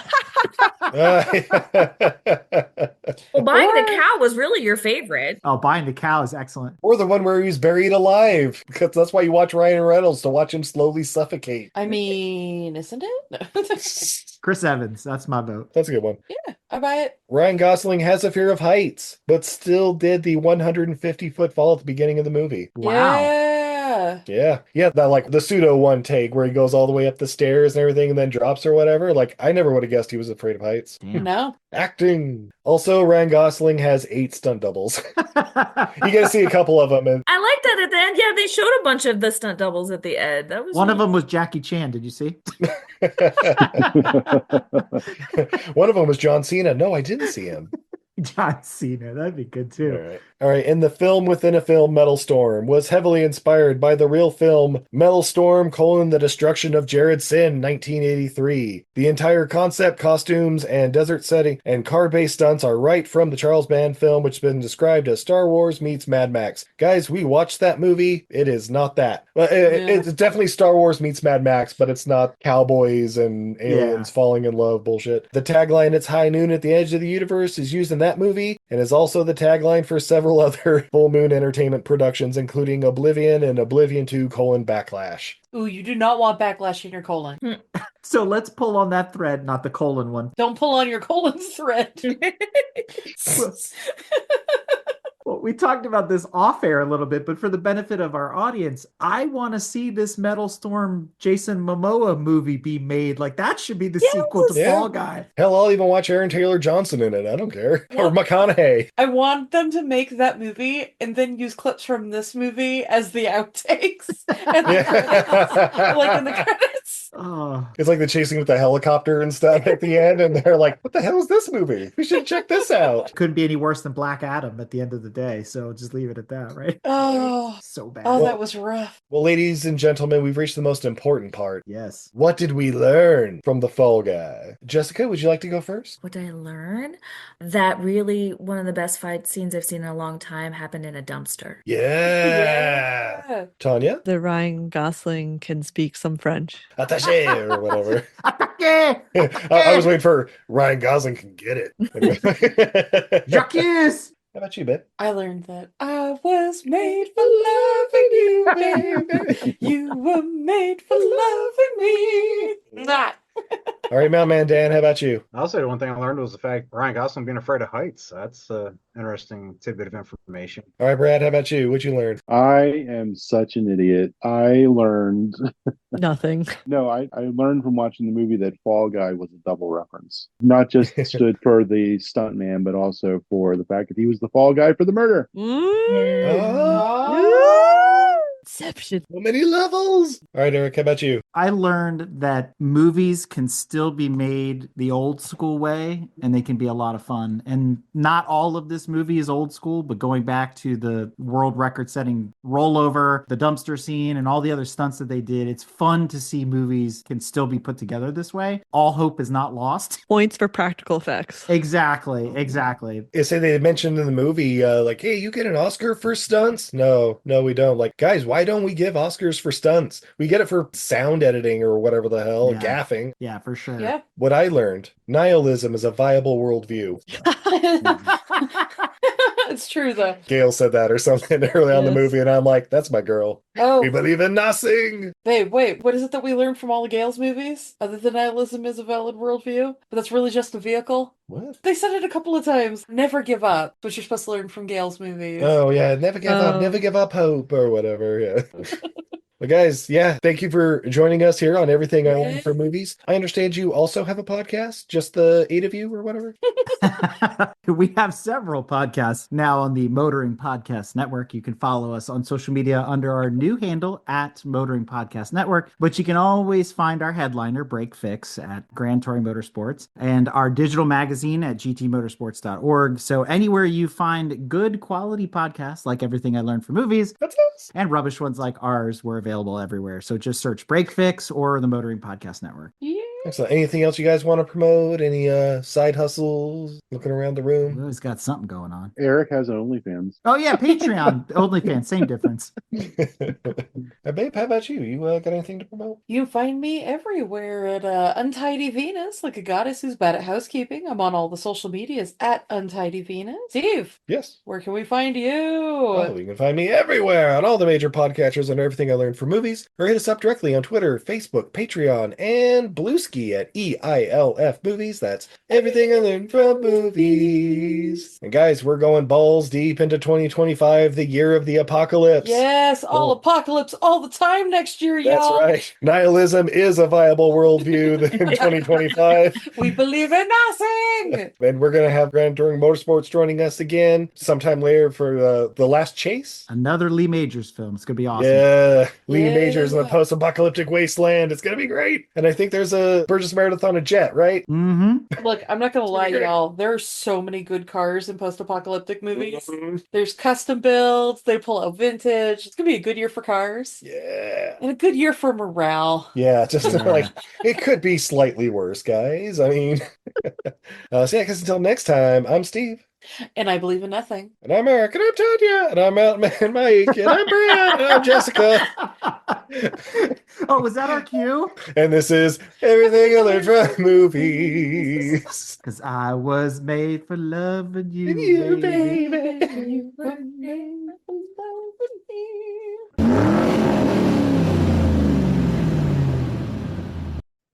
Well, Buying the Cow was really your favorite. Oh, Buying the Cow is excellent. Or the one where he was buried alive. Because that's why you watch Ryan Reynolds, to watch him slowly suffocate. I mean, isn't it? Chris Evans. That's my vote. That's a good one. Yeah, I buy it. Ryan Gosling has a fear of heights, but still did the 150-foot fall at the beginning of the movie. Wow. Yeah. Yeah, that like the pseudo one take where he goes all the way up the stairs and everything and then drops or whatever. Like, I never would have guessed he was afraid of heights. No. Acting. Also, Ryan Gosling has 8 stunt doubles. You get to see a couple of them. And I like that at the end. Yeah, they showed a bunch of the stunt doubles at the end. That was One of them was Jackie Chan. Did you see? one of them was John Cena. No, I didn't see him. John Cena. That'd be good too. All right. In the film within a film, Metal Storm was heavily inspired by the real film Metal Storm: The Destruction of Jared Sin, 1983. The entire concept, costumes, and desert setting and car-based stunts are right from the Charles Band film, which has been described as Star Wars meets Mad Max. Guys, we watched that movie. It is not that. It's definitely Star Wars meets Mad Max, but it's not cowboys and aliens falling in love bullshit. The tagline, "It's high noon at the edge of the universe," is used in that movie and is also the tagline for several other Full Moon Entertainment productions, including Oblivion and Oblivion 2: Backlash. Ooh, you do not want backlash in your colon. So let's pull on that thread, not the colon one. Don't pull on your colon thread. Well, we talked about this off air a little bit, but for the benefit of our audience, I want to see this Metal Storm Jason Momoa movie be made. Like, that should be the sequel to Fall Guy. Hell, I'll even watch Aaron Taylor Johnson in it. I don't care. Or McConaughey. I want them to make that movie and then use clips from this movie as the outtakes. And the credits, like in the credits. Oh. It's like the chasing with the helicopter and stuff at the end, and they're like, what the hell is this movie? We should check this out. Couldn't be any worse than Black Adam at the end of the day, so just leave it at that, right? Oh, so bad. Oh, that was rough. Well, ladies and gentlemen, we've reached the most important part. Yes. What did we learn from the Fall Guy? Jessica, would you like to go first? What did I learn? That really one of the best fight scenes I've seen in a long time happened in a dumpster. Yeah. Tanya? The Ryan Gosling can speak some French. Attaché or whatever. I was waiting for Ryan Gosling can get it. Jacques! How about you, babe? I learned that I was made for loving you, baby. You were made for loving me. Not. All right, Mailman Dan, how about you? I'll say one thing I learned was the fact Ryan Gosling being afraid of heights. That's an interesting tidbit of information. All right, Brad, how about you? What'd you learn? I am such an idiot. I learned nothing. No, I learned from watching the movie that Fall Guy was a double reference. Not just stood for the stuntman, but also for the fact that he was the fall guy for the murder. Inception. So many levels. All right, Eric, how about you? I learned that movies can still be made the old school way and they can be a lot of fun. And not all of this movie is old school, but going back to the world record setting rollover, the dumpster scene, and all the other stunts that they did, it's fun to see movies can still be put together this way. All hope is not lost. Points for practical effects. Exactly. They say they mentioned in the movie, like, hey, you get an Oscar for stunts? No, we don't. Like, guys, why don't we give Oscars for stunts? We get it for sound editing or whatever the hell, gaffing. Yeah, for sure. Yeah. What I learned, nihilism is a viable worldview. It's true though. Gail said that or something early on in the Yes. movie, and I'm like, that's my girl. Oh, We believe in nothing. babe, wait, what is it that we learned from all of Gail's movies? Other than nihilism is a valid worldview, but that's really just a vehicle? What? They said it a couple of times. Never give up. What you're supposed to learn from Gail's movies. Oh yeah, never give up, never give up hope or whatever. Yeah. But guys, yeah, thank you for joining us here on Everything I Learned from Movies. I understand you also have a podcast, just the 8 of you or whatever. We have several podcasts now on the Motoring Podcast Network. You can follow us on social media under our new handle at Motoring Podcast Network, but you can always find our headliner, Break Fix, at Grand Touring Motorsports, and our digital magazine at gtmotorsports.org. So anywhere you find good quality podcasts like Everything I Learned from Movies, that's us, and rubbish ones like ours, we're available everywhere. So just search Break Fix or the Motoring Podcast Network. Yeah. Excellent. Anything else you guys want to promote? Any side hustles? Looking around the room? We always got something going on. Eric has an OnlyFans. Oh yeah, Patreon, OnlyFans, same difference. Babe, how about you? You got anything to promote? You find me everywhere at Untidy Venus, like a goddess who's bad at housekeeping. I'm on all the social medias at Untidy Venus. Steve. Yes. Where can we find you? Oh, you can find me everywhere on all the major podcatchers and Everything I Learned from Movies, or hit us up directly on Twitter, Facebook, Patreon, and Bluesky at EILF Movies. That's Everything I Learned from Movies. And guys, we're going balls deep into 2025, the year of the apocalypse. Yes, all apocalypse all the time next year, That's y'all. right. Nihilism is a viable worldview in 2025. We believe in nothing. And we're going to have Grand Touring Motorsports joining us again sometime later for the last chase. Another Lee Majors film. It's going to be awesome. Yeah. Lee Majors in the post-apocalyptic wasteland. It's going to be great. And I think there's a Burgess Meredith on a jet, right? Mm-hmm. Look, I'm not going to lie, y'all. There are so many good cars in post-apocalyptic movies. Mm-hmm. There's custom builds. They pull out vintage. It's going to be a good year for cars. Yeah. And a good year for morale. Yeah, just like, it could be slightly worse, guys. I mean, so yeah, because until next time, I'm Steve. And I believe in nothing. And I'm Eric, and I'm Tanya, and I'm Outman Mike, and I'm Brad, and I'm Jessica. Oh, was that our cue? And this is Everything I Learned from Movies. Because I was made for loving you, baby. You were made for loving me.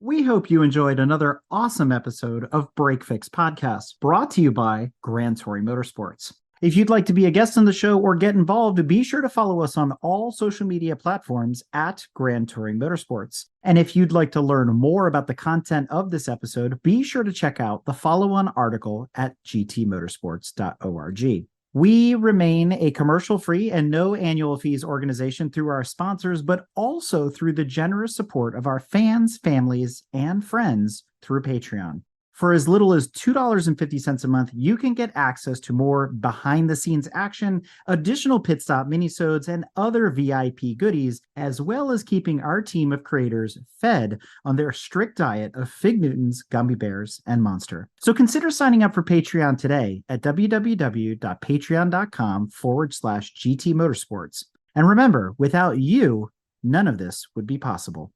We hope you enjoyed another awesome episode of Break Fix Podcast, brought to you by Grand Touring Motorsports. If you'd like to be a guest on the show or get involved, be sure to follow us on all social media platforms at Grand Touring Motorsports. And if you'd like to learn more about the content of this episode, be sure to check out the follow-on article at gtmotorsports.org. We remain a commercial-free and no annual fees organization through our sponsors, but also through the generous support of our fans, families, and friends through Patreon. For as little as $2.50 a month, you can get access to more behind-the-scenes action, additional pit stop minisodes, and other VIP goodies, as well as keeping our team of creators fed on their strict diet of Fig Newtons, gummy bears, and Monster. So consider signing up for Patreon today at www.patreon.com/GT Motorsports. And remember, without you, none of this would be possible.